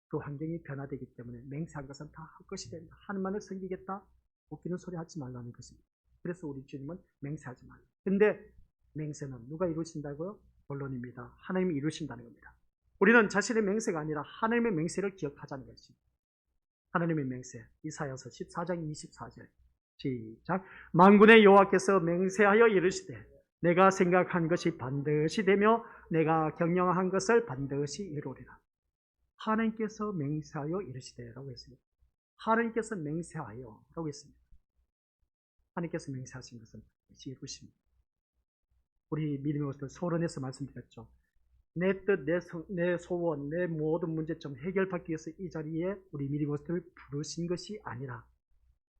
Speaker 1: 그 환경이 변화되기 때문에 맹세한 것은 다 헛것이 된다. 하나님만을 섬기겠다 웃기는 소리 하지 말라는 것입니다. 그래서 우리 주님은 맹세하지 말라. 근데 맹세는 누가 이루신다고요? 본론입니다. 하나님이 이루신다는 겁니다. 우리는 자신의 맹세가 아니라 하나님의 맹세를 기억하자는 것입니다. 하나님의 맹세, 이사야서 14장 24절 시작. 만군의 여호와께서 맹세하여 이르시되 내가 생각한 것이 반드시 되며 내가 경영한 것을 반드시 이루리라. 하나님께서 맹세하여 이르시되라고 했습니다. 하나님께서 맹세하여 라고 했습니다. 하나님께서 맹세하신 것은 반드시 이루십니다. 우리 믿음의 것들 서론에서 말씀드렸죠. 내 뜻, 내 소원, 내 모든 문제점 해결받기 위해서 이 자리에 우리 믿음의 것들을 부르신 것이 아니라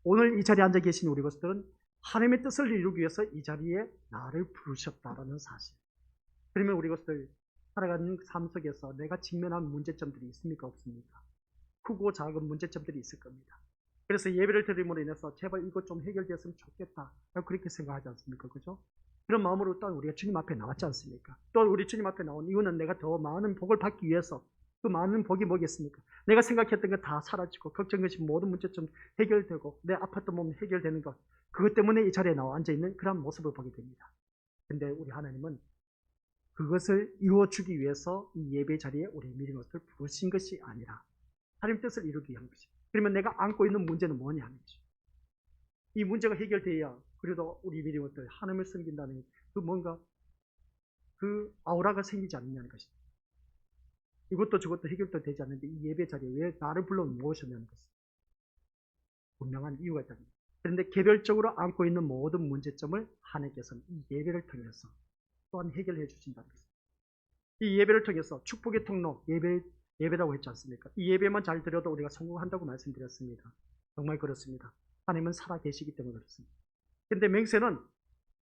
Speaker 1: 오늘 이 자리에 앉아 계신 우리 것들은 하나님의 뜻을 이루기 위해서 이 자리에 나를 부르셨다라는 사실. 그러면 우리 것들 살아가는 삶 속에서 내가 직면한 문제점들이 있습니까? 없습니까? 크고 작은 문제점들이 있을 겁니다. 그래서 예배를 드림으로 인해서 제발 이것 좀 해결됐으면 좋겠다. 그렇게 생각하지 않습니까? 그죠? 그런 마음으로 또 우리가 주님 앞에 나왔지 않습니까? 또 우리 주님 앞에 나온 이유는 내가 더 많은 복을 받기 위해서. 그 많은 복이 뭐겠습니까? 내가 생각했던 거 다 사라지고 걱정것이 모든 문제점 해결되고 내 아팠던 몸 해결되는 것, 그것 때문에 이 자리에 나와 앉아있는 그런 모습을 보게 됩니다. 근데 우리 하나님은 그것을 이루어주기 위해서 이 예배 자리에 우리 믿음의 것을 부르신 것이 아니라 하나님 뜻을 이루기 위한 것입니다. 그러면 내가 안고 있는 문제는 뭐냐 하는 것이죠. 이 문제가 해결돼야 그래도 우리 믿음의 것들 하나님을 섬긴다는 그 뭔가 그 아우라가 생기지 않느냐는 것입니다. 이것도 저것도 해결도 되지 않는데 이 예배 자리에 왜 나를 불러 모으셨냐는 것입니다. 분명한 이유가 있답니다. 그런데 개별적으로 안고 있는 모든 문제점을 하나님께서는 이 예배를 통해서 또한 해결해 주신다는 것입니다. 이 예배를 통해서 축복의 통로, 예배라고 했지 않습니까? 이 예배만 잘 드려도 우리가 성공한다고 말씀드렸습니다. 정말 그렇습니다. 하나님은 살아계시기 때문에 그렇습니다. 그런데 맹세는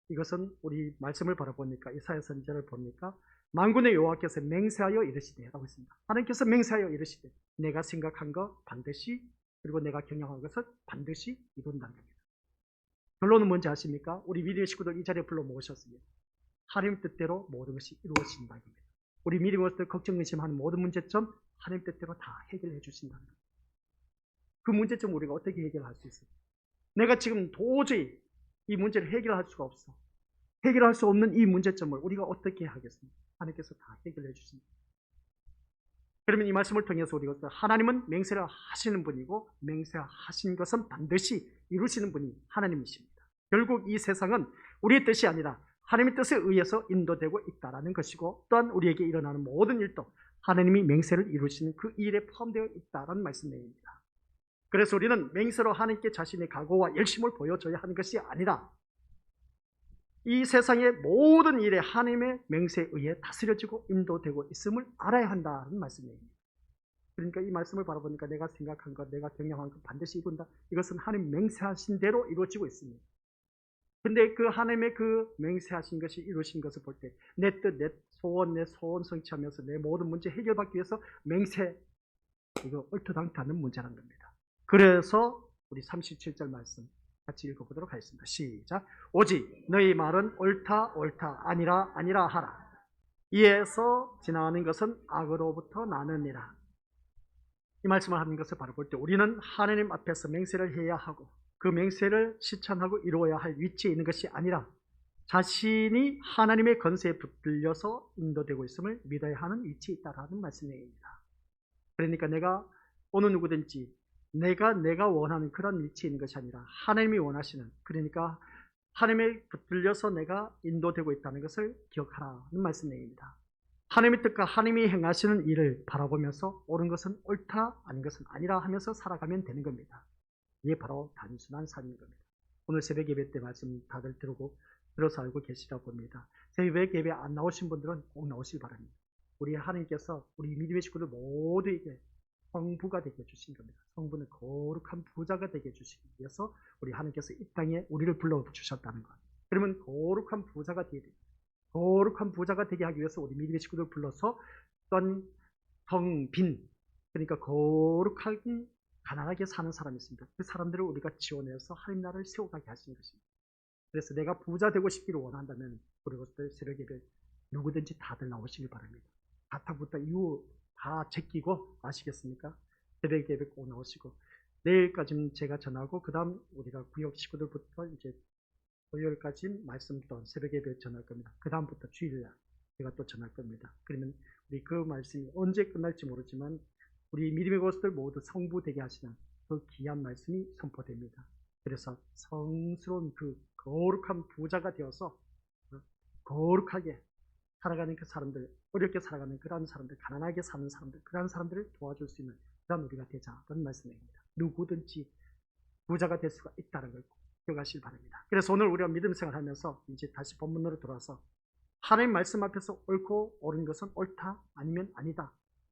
Speaker 1: 이것은 우리 말씀을 바라보니까 이사야 선지자를 보니까 만군의 여호와께서 맹세하여 이르시되라고 했습니다. 하나님께서 맹세하여 이르시되 내가 생각한 것 반드시 그리고 내가 경영한 것을 반드시 이룬다는 겁니다. 결론은 뭔지 아십니까? 우리 믿음의 식구들 이 자리에 불러 모으셨습니다. 하나님 뜻대로 모든 것이 이루어진다는 겁니다. 우리 믿음의 것들 걱정 의심하는 모든 문제점 하나님 뜻대로 다 해결해 주신다는 겁니다. 그 문제점 우리가 어떻게 해결할 수 있어요? 내가 지금 도저히 이 문제를 해결할 수가 없어. 해결할 수 없는 이 문제점을 우리가 어떻게 하겠습니까? 하나님께서 다 해결해 주십니다. 그러면 이 말씀을 통해서 우리가 하나님은 맹세를 하시는 분이고 맹세하신 것은 반드시 이루시는 분이 하나님이십니다. 결국 이 세상은 우리의 뜻이 아니라 하나님의 뜻에 의해서 인도되고 있다는 것이고 또한 우리에게 일어나는 모든 일도 하나님이 맹세를 이루시는 그 일에 포함되어 있다는 말씀입니다. 그래서 우리는 맹세로 하나님께 자신의 각오와 열심을 보여줘야 하는 것이 아니라 이 세상의 모든 일에 하나님의 맹세에 의해 다스려지고 인도되고 있음을 알아야 한다는 말씀입니다. 그러니까 이 말씀을 바라보니까 내가 생각한 것, 내가 경영한 것 반드시 이룬다. 이것은 하나님 맹세하신 대로 이루어지고 있습니다. 근데 그 하나님의 그 맹세하신 것이 이루어진 것을 볼 때 내 뜻, 내 소원 성취하면서 내 모든 문제 해결받기 위해서 맹세, 이거 얼토당토하는 문제라는 겁니다. 그래서 우리 37절 말씀 같이 읽어보도록 하겠습니다. 시작. 오직 너희 말은 옳다 아니라 하라. 이에서 지나가는 것은 악으로부터 나느니라. 이 말씀을 하는 것을 바로 볼 때 우리는 하나님 앞에서 맹세를 해야 하고 그 맹세를 실천하고 이루어야 할 위치에 있는 것이 아니라 자신이 하나님의 권세에 붙들려서 인도되고 있음을 믿어야 하는 위치에 있다라는 말씀입니다. 그러니까 내가 어느 누구든지 내가 원하는 그런 위치에 있는 것이 아니라 하나님이 원하시는, 그러니까 하나님에 붙들려서 내가 인도되고 있다는 것을 기억하라는 말씀입니다. 하나님의 뜻과 하나님이 행하시는 일을 바라보면서 옳은 것은 옳다, 아닌 것은 아니라 하면서 살아가면 되는 겁니다. 이게 바로 단순한 삶인 겁니다. 오늘 새벽 예배 때 말씀 다들 들어서 알고 계시다 봅니다. 새벽 예배 안 나오신 분들은 꼭 나오시기 바랍니다. 우리 하나님께서 우리 믿음의 식구들 모두에게 성부가 되게 해주신 겁니다. 성부는 거룩한 부자가 되게 해주시기 위해서 우리 하나님께서 이 땅에 우리를 불러주셨다는 것. 그러면 거룩한 부자가 되게 됩니다. 거룩한 부자가 되게 하기 위해서 우리 믿음의 식구들을 불러서 어떤 성빈, 그러니까 거룩하게 가난하게 사는 사람이 있습니다. 그 사람들을 우리가 지원해서 하나님 나라를 세워가게 하신 것입니다. 그래서 내가 부자 되고 싶기를 원한다면 우리 것들 새벽 예배 누구든지 다들 나오시길 바랍니다. 가타부터 이후 다 제끼고 아시겠습니까? 새벽 예배 꼭 나오시고 내일까지는 제가 전하고 그 다음 우리가 구역 식구들부터 이제 토요일까지 말씀 또 새벽 예배 전할 겁니다. 그 다음부터 주일날 제가 또 전할 겁니다. 그러면 우리 그 말씀이 언제 끝날지 모르지만 우리 믿음의 것들 모두 성부되게 하시는 그 귀한 말씀이 선포됩니다. 그래서 성스러운 그 거룩한 부자가 되어서 거룩하게 살아가는 그 사람들, 어렵게 살아가는 그러한 사람들, 가난하게 사는 사람들, 그러한 사람들을 도와줄 수 있는 그런 우리가 되자는 말씀입니다. 누구든지 부자가 될 수가 있다는 걸 기억하시길 바랍니다. 그래서 오늘 우리가 믿음 생활하면서 이제 다시 본문으로 돌아와서 하나님 말씀 앞에서 옳고 옳은 것은 옳다 아니면 아니다.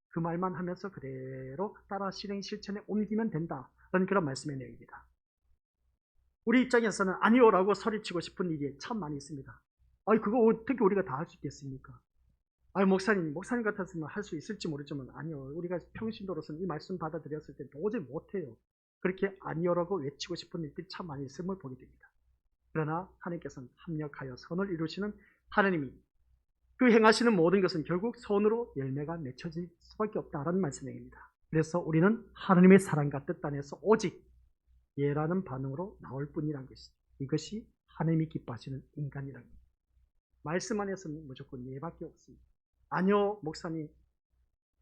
Speaker 1: 그 말만 하면서 그대로 따라 실행 실천에 옮기면 된다는 그런 말씀의 내용입니다. 우리 입장에서는 아니오라고 소리치고 싶은 일이 참 많이 있습니다. 아니 그거 어떻게 우리가 다 할 수 있겠습니까? 아니 목사님 같았으면 할 수 있을지 모르지만 아니요. 우리가 평신도로서는 이 말씀 받아들였을 때 도저히 못해요. 그렇게 아니오라고 외치고 싶은 일들이 참 많이 있음을 보게 됩니다. 그러나 하나님께서는 합력하여 선을 이루시는 하나님이 그 행하시는 모든 것은 결국 선으로 열매가 맺혀질 수밖에 없다는 말씀입니다. 그래서 우리는 하나님의 사랑과 뜻 안에서 오직 예라는 반응으로 나올 뿐이란 것이죠. 이것이 하나님이 기뻐하시는 인간이라는 겁니다. 말씀 안에서는 무조건 예밖에 없습니다. 아니요 목사님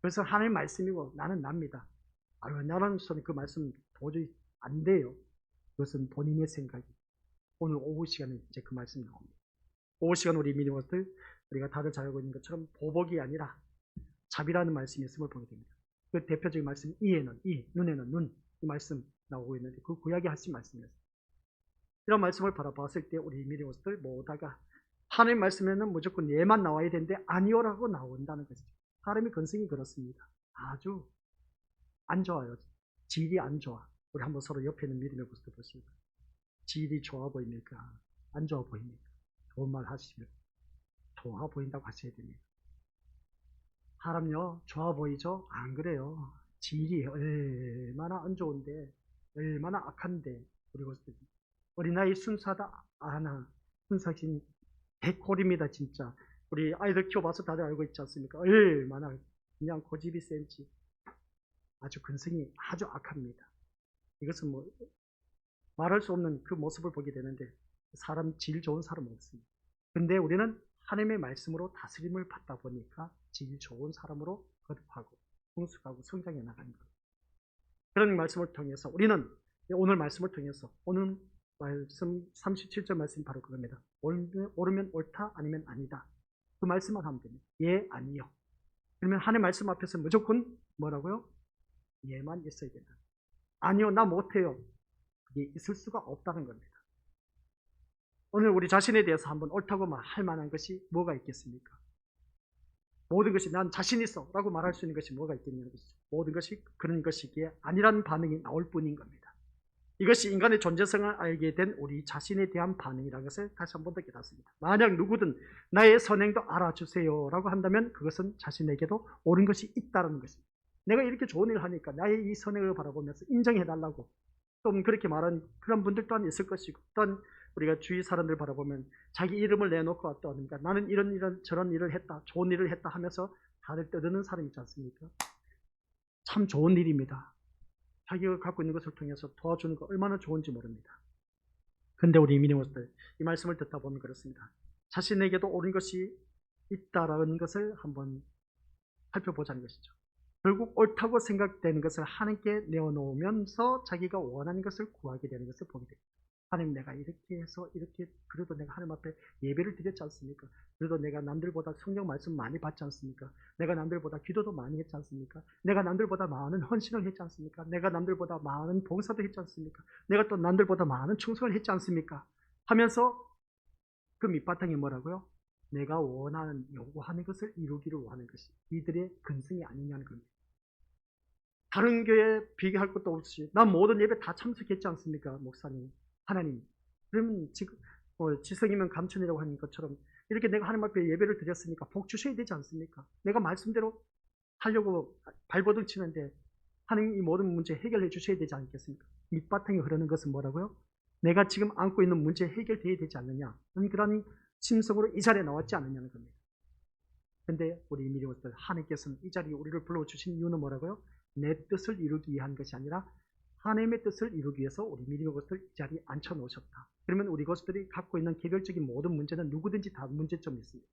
Speaker 1: 그래서 하나님 말씀이고 나는 납니다. 아유 나로서는 그 말씀 도저히 안 돼요. 그것은 본인의 생각이. 오늘 오후 시간에 이제 그 말씀이 나옵니다. 오후 시간 우리 믿음들 우리가 다들 잘 알고 있는 것처럼 보복이 아니라 자비라는 말씀이 있음을 보게 됩니다. 그 대표적인 말씀 이에는 이, 눈에는 눈 이 말씀 나오고 있는데 그 구약에 하신 말씀이었어요. 이런 말씀을 바라봤을 때 우리 믿음들 모두가 하나님 말씀에는 무조건 예만 나와야 되는데 아니오라고 나온다는 것이죠. 사람의 근성이 그렇습니다. 아주 안 좋아요. 질이 안 좋아. 우리 한번 서로 옆에 있는 믿음의 모습을 보십니다. 질이 좋아 보입니까? 안 좋아 보입니까? 좋은 말 하시면 좋아 보인다고 하셔야 됩니다. 사람요 좋아 보이죠? 안 그래요. 질이 얼마나 안 좋은데 얼마나 악한데 우리 것들 어린아이 순수하다 아나 순수하신 백골입니다 진짜. 우리 아이들 키워봐서 다들 알고 있지 않습니까? 얼마나 그냥 고집이 센지 아주 근성이 아주 악합니다. 이것은 뭐 말할 수 없는 그 모습을 보게 되는데 사람 질 좋은 사람은 없습니다. 근데 우리는 하나님의 말씀으로 다스림을 받다 보니까 질 좋은 사람으로 거듭하고 성숙하고 성장해 나가는 것. 그런 말씀을 통해서 우리는 오늘 말씀을 통해서 오늘 말씀 37절 말씀이 바로 그겁니다. 옳으면 옳다 아니면 아니다. 그 말씀만 하면 됩니다. 예 아니요. 그러면 하나님 말씀 앞에서 무조건 뭐라고요? 예만 있어야 된다. 아니요 나 못해요. 그게 있을 수가 없다는 겁니다. 오늘 우리 자신에 대해서 한번 옳다고 할 만한 것이 뭐가 있겠습니까? 모든 것이 난 자신 있어 라고 말할 수 있는 것이 뭐가 있겠냐는 것이죠. 모든 것이 그런 것이기에 아니라는 반응이 나올 뿐인 겁니다. 이것이 인간의 존재성을 알게 된 우리 자신에 대한 반응이라는 것을 다시 한 번 더 깨닫습니다. 만약 누구든 나의 선행도 알아주세요 라고 한다면 그것은 자신에게도 옳은 것이 있다는 것입니다. 내가 이렇게 좋은 일을 하니까 나의 이 선행을 바라보면서 인정해달라고 좀 그렇게 말하는 그런 분들 또한 있을 것이고 또한 우리가 주위 사람들 바라보면 자기 이름을 내놓고 또 하니까 나는 이런 저런 일을 했다 좋은 일을 했다 하면서 다들 떠드는 사람이 있지 않습니까? 참 좋은 일입니다. 자기가 갖고 있는 것을 통해서 도와주는 거 얼마나 좋은지 모릅니다. 근데 우리 믿음으로들 이 말씀을 듣다 보면 그렇습니다. 자신에게도 옳은 것이 있다라는 것을 한번 살펴보자는 것이죠. 결국 옳다고 생각되는 것을 하나님께 내어놓으면서 자기가 원하는 것을 구하게 되는 것을 보게 됩니다. 하나님 내가 이렇게 해서 이렇게 그래도 내가 하나님 앞에 예배를 드렸지 않습니까? 그래도 내가 남들보다 성경 말씀 많이 받지 않습니까? 내가 남들보다 기도도 많이 했지 않습니까? 내가 남들보다 많은 헌신을 했지 않습니까? 내가 남들보다 많은 봉사도 했지 않습니까? 내가 또 남들보다 많은 충성을 했지 않습니까? 하면서 그 밑바탕이 뭐라고요? 내가 원하는 요구하는 것을 이루기를 원하는 것이 이들의 근성이 아니냐는 겁니다. 다른 교회 비교할 것도 없이 난 모든 예배 다 참석했지 않습니까? 목사님 하나님 그러면 지금 지성이면 감천이라고 하는 것처럼 이렇게 내가 하나님 앞에 예배를 드렸으니까 복 주셔야 되지 않습니까? 내가 말씀대로 하려고 발버둥 치는데 하나님 이 모든 문제 해결해 주셔야 되지 않겠습니까? 밑바탕에 흐르는 것은 뭐라고요? 내가 지금 안고 있는 문제 해결되어야 되지 않느냐 그런 심성으로 이 자리에 나왔지 않느냐는 겁니다. 근데 우리 믿음들 하나님께서는 이 자리에 우리를 불러주신 이유는 뭐라고요? 내 뜻을 이루기 위한 것이 아니라 하나님의 뜻을 이루기 위해서 우리 믿음의 것을 이 자리에 앉혀놓으셨다. 그러면 우리 것들이 갖고 있는 개별적인 모든 문제는 누구든지 다 문제점이 있습니다.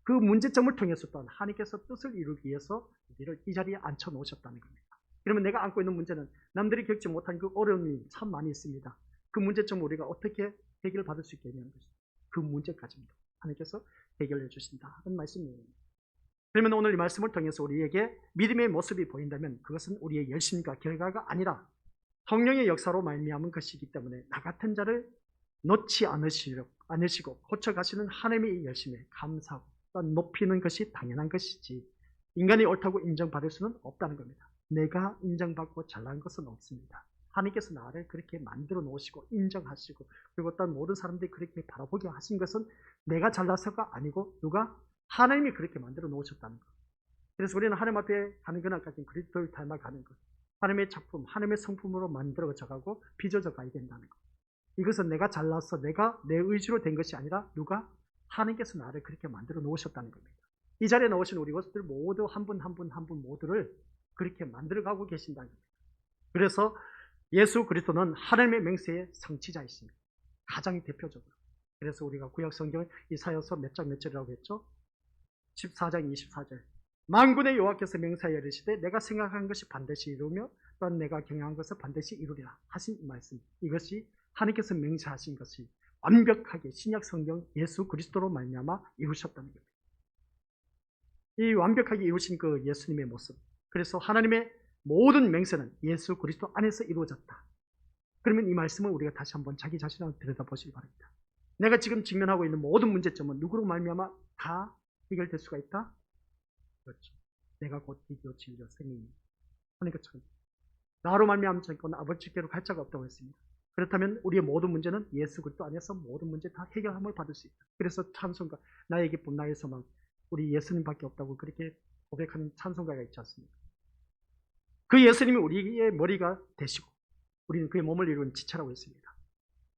Speaker 1: 그 문제점을 통해서 또한 하나님께서 뜻을 이루기 위해서 우리를 이 자리에 앉혀놓으셨다는 겁니다. 그러면 내가 안고 있는 문제는 남들이 겪지 못한 그 어려움이 참 많이 있습니다. 그 문제점을 우리가 어떻게 해결을 받을 수 있겠냐는 것이죠. 그 문제까지입니다. 하나님께서 해결해 주신다는 말씀이에요. 그러면 오늘 이 말씀을 통해서 우리에게 믿음의 모습이 보인다면 그것은 우리의 열심과 결과가 아니라 성령의 역사로 말미암은 것이기 때문에 나 같은 자를 놓지 않으시고 고쳐가시는 하나님의 열심에 감사하고 또한 높이는 것이 당연한 것이지 인간이 옳다고 인정받을 수는 없다는 겁니다. 내가 인정받고 잘난 것은 없습니다. 하나님께서 나를 그렇게 만들어 놓으시고 인정하시고 그리고 또한 모든 사람들이 그렇게 바라보게 하신 것은 내가 잘나서가 아니고 누가 하나님이 그렇게 만들어 놓으셨다는 것. 그래서 우리는 하나님 앞에 가는 그날까지 그리스도를 닮아가는 것. 하나님의 작품, 하나님의 성품으로 만들어져 가고 빚어져 가야 된다는 것. 이것은 내가 잘나서 내가 내 의지로 된 것이 아니라 누가 하나님께서 나를 그렇게 만들어 놓으셨다는 겁니다. 이 자리에 나오신 우리 것들 모두 한 분 한 분 한 분 모두를 그렇게 만들어 가고 계신다는 겁니다. 그래서 예수 그리스도는 하나님의 맹세의 성취자이십니다. 가장 대표적으로. 그래서 우리가 구약 성경을 이사야서 몇 장 몇 절이라고 했죠? 14장 24절. 만군의 여호와께서 맹세하여 이르시되 내가 생각한 것이 반드시 이루며 또한 내가 경영한 것을 반드시 이루리라 하신 이 말씀. 이것이 하나님께서 맹세하신 것이 완벽하게 신약 성경 예수 그리스도로 말미암아 이루셨다는 겁니다. 이 완벽하게 이루신 그 예수님의 모습. 그래서 하나님의 모든 맹세는 예수 그리스도 안에서 이루어졌다. 그러면 이 말씀을 우리가 다시 한번 자기 자신을 들여다보시기 바랍니다. 내가 지금 직면하고 있는 모든 문제점은 누구로 말미암아 다 해결될 수가 있다? 그렇죠. 내가 곧 비디오 진리와 생명입니다. 하나님께서는 나로 말미암지 않고는 아버지께로 갈 자가 없다고 했습니다. 그렇다면 우리의 모든 문제는 예수 그리스도 안에서 모든 문제 다 해결함을 받을 수 있다. 그래서 찬송가 나의 기쁨 나의 소망 우리 예수님밖에 없다고 그렇게 고백하는 찬송가가 있지 않습니까? 그 예수님이 우리의 머리가 되시고 우리는 그의 몸을 이루는 지체라고 했습니다.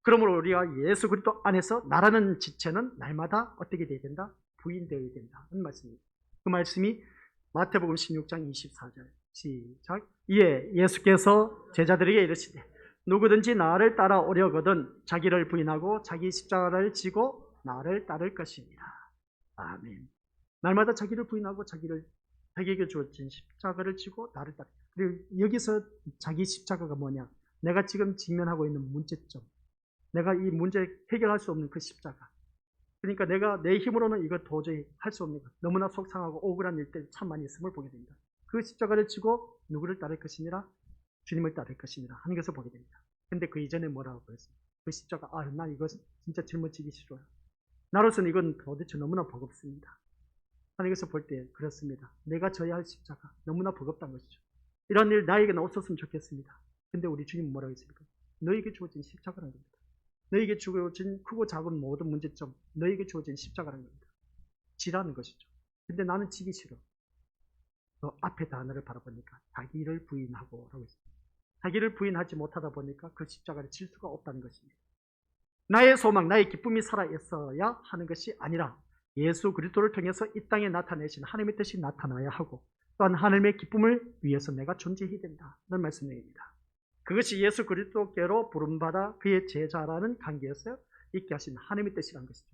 Speaker 1: 그러므로 우리가 예수 그리스도 안에서 나라는 지체는 날마다 어떻게 되어야 된다? 부인되어야 된다는 말씀입니다. 그 말씀이 마태복음 16장 24절 시작. 이에 예수께서 제자들에게 이르시되 누구든지 나를 따라오려거든 자기를 부인하고 자기 십자가를 지고 나를 따를 것이니라. 아멘. 날마다 자기를 부인하고 자기에게 주어진 십자가를 지고 나를 따르. 그리고 여기서 자기 십자가가 뭐냐? 내가 지금 직면하고 있는 문제점. 내가 이 문제 해결할 수 없는 그 십자가. 그러니까 내가 내 힘으로는 이거 도저히 할 수 없는 것. 너무나 속상하고 억울한 일들 참 많이 있음을 보게 됩니다. 그 십자가를 지고 누구를 따를 것이니라? 주님을 따를 것이니라 하는 것을 보게 됩니다. 근데 그 이전에 뭐라고 그랬어요? 그 십자가, 난 이거 진짜 짊어지기 싫어요. 나로서는 이건 도대체 너무나 버겁습니다. 하나님께서 볼 때 그렇습니다. 내가 져야 할 십자가 너무나 버겁다는 것이죠. 이런 일 나에게는 없었으면 좋겠습니다. 근데 우리 주님은 뭐라고 했습니까? 너에게 주어진 십자가라는 겁니다. 너에게 주어진 크고 작은 모든 문제점, 너에게 주어진 십자가라는 겁니다. 지라는 것이죠. 근데 나는 지기 싫어. 그 앞에 단어를 바라보니까 자기를 부인하고 라고 했습니다. 자기를 부인하지 못하다 보니까 그 십자가를 질 수가 없다는 것입니다. 나의 소망, 나의 기쁨이 살아있어야 하는 것이 아니라 예수 그리스도를 통해서 이 땅에 나타내신 하나님의 뜻이 나타나야 하고 또한 하나님의 기쁨을 위해서 내가 존재해야 된다는 말씀입니다. 그것이 예수 그리스도께로 부름받아 그의 제자라는 관계에서 있게 하신 하나님의 뜻이라는 것이죠.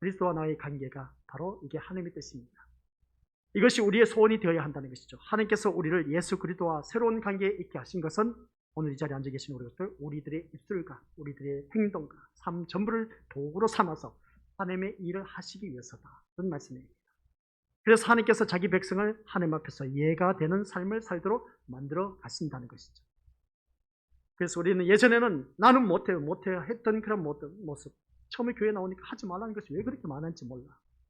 Speaker 1: 그리스도와 나의 관계가 바로 이게 하나님의 뜻입니다. 이것이 우리의 소원이 되어야 한다는 것이죠. 하나님께서 우리를 예수 그리스도와 새로운 관계에 있게 하신 것은 오늘 이 자리에 앉아 계신 우리들의 입술과 우리들의 행동과 삶 전부를 도구로 삼아서 하나님의 일을 하시기 위해서다는 말씀입니다. 그래서 하나님께서 자기 백성을 하나님 앞에서 예가 되는 삶을 살도록 만들어 가신다는 것이죠. 그래서 우리는 예전에는 나는 못해요 했던 그런 모습. 처음에 교회 나오니까 하지 말라는 것이 왜 그렇게 많았는지 몰라.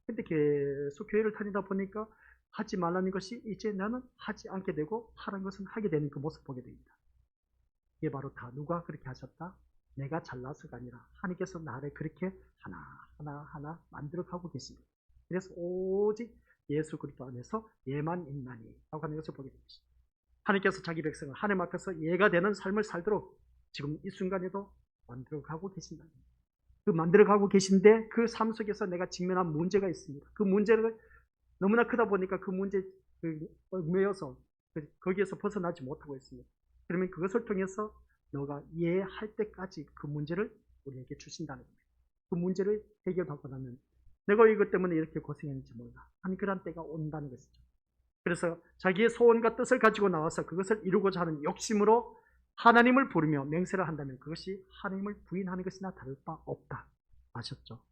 Speaker 1: 근데 계속 교회를 다니다 보니까 하지 말라는 것이 이제 나는 하지 않게 되고 하라는 것은 하게 되는 그 모습 보게 됩니다. 이게 바로 다 누가 그렇게 하셨다? 내가 잘나서가 아니라 하나님께서 나를 그렇게 하나 만들어 가고 계십니다. 그래서 오직 예수 그리스도 안에서 예만 있나니 라고 하는 것을 보게 됩니다. 하나님께서 자기 백성을 하나님 앞에서 예가 되는 삶을 살도록 지금 이 순간에도 만들어 가고 계신다. 그 만들어 가고 계신데 그 삶 속에서 내가 직면한 문제가 있습니다. 그 문제를 너무나 크다 보니까 그 문제에 매여서 거기에서 벗어나지 못하고 있습니다. 그러면 그것을 통해서 너가 이해할 때까지 그 문제를 우리에게 주신다는 겁니다. 그 문제를 해결받고 나면 내가 이것 때문에 이렇게 고생했는지 몰라 하는 그런 때가 온다는 것이죠. 그래서 자기의 소원과 뜻을 가지고 나와서 그것을 이루고자 하는 욕심으로 하나님을 부르며 맹세를 한다면 그것이 하나님을 부인하는 것이나 다를 바 없다. 아셨죠?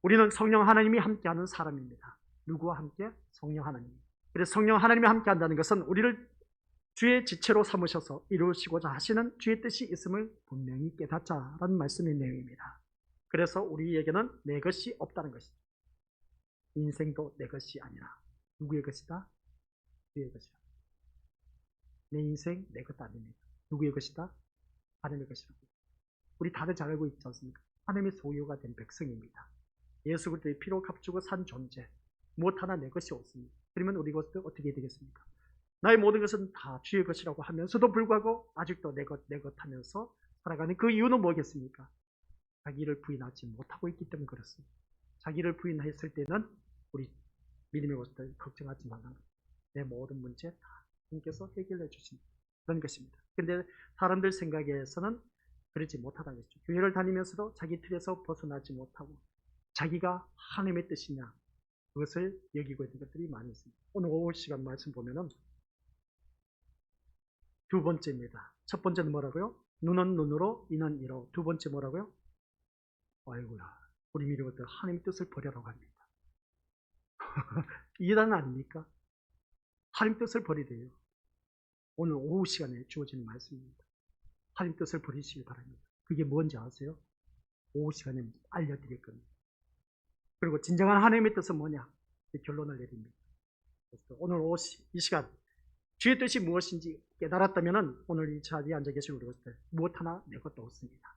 Speaker 1: 우리는 성령 하나님이 함께하는 사람입니다. 누구와 함께? 성령 하나님. 그래서 성령 하나님이 함께한다는 것은 우리를 주의 지체로 삼으셔서 이루시고자 하시는 주의 뜻이 있음을 분명히 깨닫자라는 말씀의 내용입니다. 그래서 우리에게는 내 것이 없다는 것이죠. 인생도 내 것이 아니라 누구의 것이다? 주의 것이다. 내 인생 내 것 아닙니다. 누구의 것이다? 하나님의 것이라고. 우리 다들 잘 알고 있지 않습니까? 하나님의 소유가 된 백성입니다. 예수 그리스도의 피로 값주고 산 존재, 무엇 하나 내 것이 없습니다. 그러면 우리 것도 어떻게 되겠습니까? 나의 모든 것은 다 주의 것이라고 하면서도 불구하고 아직도 내 것 하면서 살아가는 그 이유는 뭐겠습니까? 자기를 부인하지 못하고 있기 때문에 그렇습니다. 자기를 부인했을 때는 우리 믿음의 것들 걱정하지 말라는 것. 내 모든 문제 다 주님께서 해결해 주신다. 그런 것입니다. 근데 사람들 생각에서는 그러지 못하다는 것이죠. 교회를 다니면서도 자기 틀에서 벗어나지 못하고 자기가 하나님의 뜻이냐 그것을 여기고 있는 것들이 많이 있습니다. 오늘 오후 시간 말씀 보면은 두 번째입니다. 첫 번째는 뭐라고요? 눈은 눈으로, 이는 이로. 두 번째 뭐라고요? 아이고야, 우리 믿음들 하나님의 뜻을 버리라고 합니다. 이단 아닙니까? 하나님 뜻을 버리래요. 오늘 오후 시간에 주어지는 말씀입니다. 하나님 뜻을 버리시기 바랍니다. 그게 뭔지 아세요? 오후 시간에 알려드릴 겁니다. 그리고 진정한 하나님의 뜻은 뭐냐? 결론을 내립니다. 그래서 오늘 오후 이 시간 주의 뜻이 무엇인지 깨달았다면 오늘 이 자리에 앉아 계신 우리 것들 무엇 하나 내 것도 없습니다.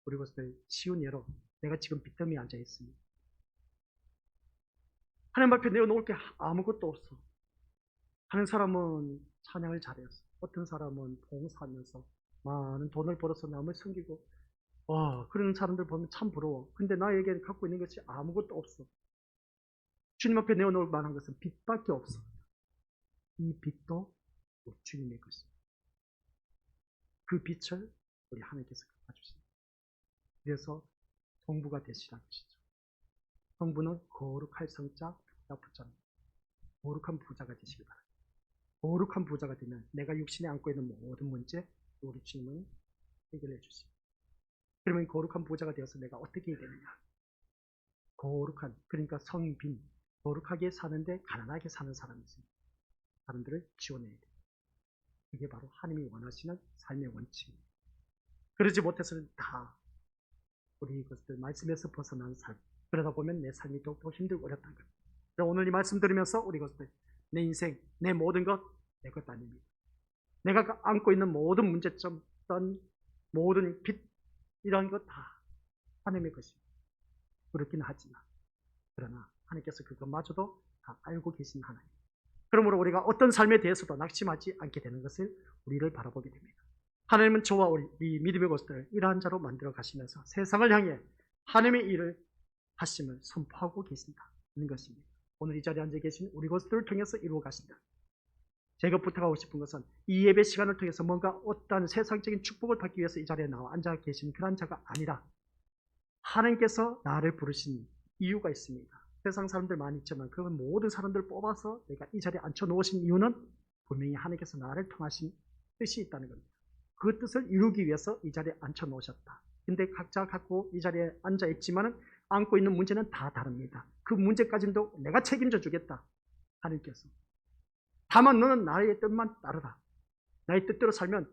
Speaker 1: 우리 것들 쉬운 예로 내가 지금 빚더미에 앉아 있습니다. 하나님 앞에 내어놓을 게 아무것도 없어. 하는 사람은 찬양을 잘했어. 어떤 사람은 봉사하면서 많은 돈을 벌어서 남을 섬기고 그런 사람들 보면 참 부러워. 근데 나에게 갖고 있는 것이 아무것도 없어. 주님 앞에 내어놓을 만한 것은 빚밖에 없어. 이 빚도 우리 주님의 것입니다. 그 빚을 우리 하나님께서 갚아주십니다. 그래서 성부가 되시라는 것이죠. 성부는 거룩할 성자 부자입니다. 거룩한 부자가 되시기 바랍니다. 거룩한 부자가 되면 내가 육신에 안고 있는 모든 문제 우리 주님은 해결해 주십니다. 그러면 거룩한 부자가 되어서 내가 어떻게 해야 되느냐? 거룩한, 그러니까 성빈, 거룩하게 사는데 가난하게 사는 사람이 있습니다. 사람들을 지원해야 돼요. 그게 바로 하나님이 원하시는 삶의 원칙입니다. 그러지 못해서는 다 우리 것들 말씀에서 벗어난 삶. 그러다 보면 내 삶이 더욱더 힘들고 어렵다는 거예요. 오늘 이 말씀 들으면서 우리 것들 내 인생, 내 모든 것, 내 것 아닙니다. 내가 안고 있는 모든 문제점, 어떤 모든 빚, 이런 것 다 하나님의 것입니다. 그렇긴 하지만 그러나 하나님께서 그것마저도 다 알고 계신 하나님. 그러므로 우리가 어떤 삶에 대해서도 낙심하지 않게 되는 것을 우리를 바라보게 됩니다. 하나님은 저와 우리 믿음의 것들을 이러한 자로 만들어 가시면서 세상을 향해 하나님의 일을 하심을 선포하고 계신다는 것입니다. 오늘 이 자리에 앉아 계신 우리 것들을 통해서 이루어 가신다. 제가 부탁하고 싶은 것은 이 예배 시간을 통해서 뭔가 어떤 세상적인 축복을 받기 위해서 이 자리에 나와 앉아 계신 그런 자가 아니라 하나님께서 나를 부르신 이유가 있습니다. 세상 사람들 많이 있지만 그 모든 사람들을 뽑아서 내가 이 자리에 앉혀놓으신 이유는 분명히 하나님께서 나를 통하신 뜻이 있다는 겁니다. 그 뜻을 이루기 위해서 이 자리에 앉혀놓으셨다. 근데 각자 갖고 이 자리에 앉아있지만 안고 있는 문제는 다 다릅니다. 그 문제까지도 내가 책임져 주겠다. 하나님께서. 다만 너는 나의 뜻만 따르라. 나의 뜻대로 살면,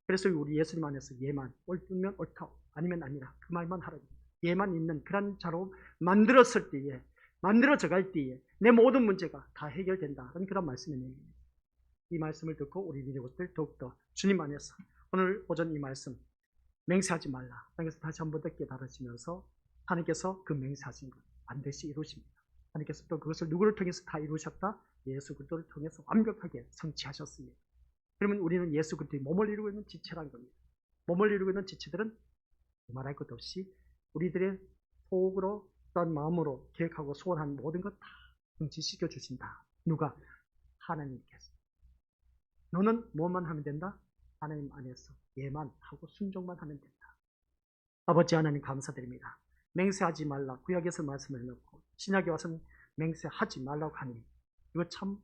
Speaker 1: 그래서 우리 예수님 안에서 예만, 옳으면 옳다, 아니면 아니라 그 말만 하라. 예만 있는 그런 자로 만들어질 때에, 만들어져 갈 때에 내 모든 문제가 다 해결된다. 그런 말씀의 내용입니다. 이 말씀을 듣고 우리 믿음들 더욱더 주님 안에서 오늘 오전 이 말씀 맹세하지 말라. 그래서 다시 한번 더 깨달으시면서 하나님께서 그 맹세하신 것 반드시 이루십니다. 하나님께서 또 그것을 누구를 통해서 다 이루셨다? 예수 그리스도를 통해서 완벽하게 성취하셨습니다. 그러면 우리는 예수 그리스도의 몸을 이루고 있는 지체라는 겁니다. 몸을 이루고 있는 지체들은 말할 것 없이 우리들의 속으로 어떤 마음으로 계획하고 소원한 모든 것 다 성취시켜 주신다. 누가? 하나님께서. 너는 뭐만 하면 된다? 하나님 안에서 예만 하고 순종만 하면 된다. 아버지 하나님 감사드립니다. 맹세하지 말라 구약에서 말씀을 해놓고 신약에 와서는 맹세하지 말라고 하니 이거 참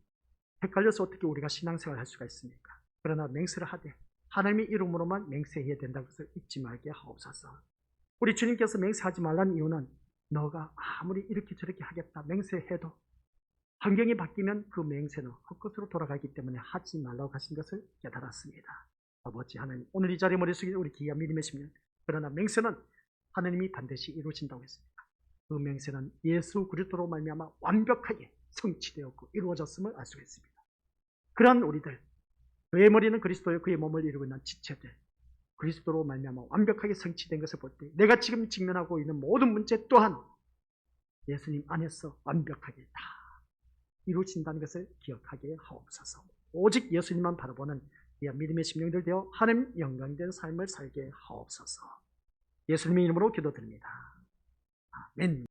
Speaker 1: 헷갈려서 어떻게 우리가 신앙생활을 할 수가 있습니까? 그러나 맹세를 하되 하나님의 이름으로만 맹세해야 된다는 것을 잊지 말게 하옵소서. 우리 주님께서 맹세하지 말라는 이유는 너가 아무리 이렇게 저렇게 하겠다 맹세해도 환경이 바뀌면 그 맹세는 헛것으로 돌아가기 때문에 하지 말라고 하신 것을 깨달았습니다. 아버지 하나님, 오늘 이 자리에 머리 숙이는 우리 귀한 믿음의 심령, 그러나 맹세는 하나님이 반드시 이루신다고 했습니다. 그 맹세는 예수 그리스도로 말미암아 완벽하게 성취되었고 이루어졌음을 알 수 있습니다. 그러한 우리들, 그의 머리는 그리스도요 그의 몸을 이루고 있는 지체들, 그리스도로 말미암아 완벽하게 성취된 것을 볼 때 내가 지금 직면하고 있는 모든 문제 또한 예수님 안에서 완벽하게 다 이루어진다는 것을 기억하게 하옵소서. 오직 예수님만 바라보는 믿음의 심령들 되어 하나님 영광된 삶을 살게 하옵소서. 예수님의 이름으로 기도드립니다. 아멘.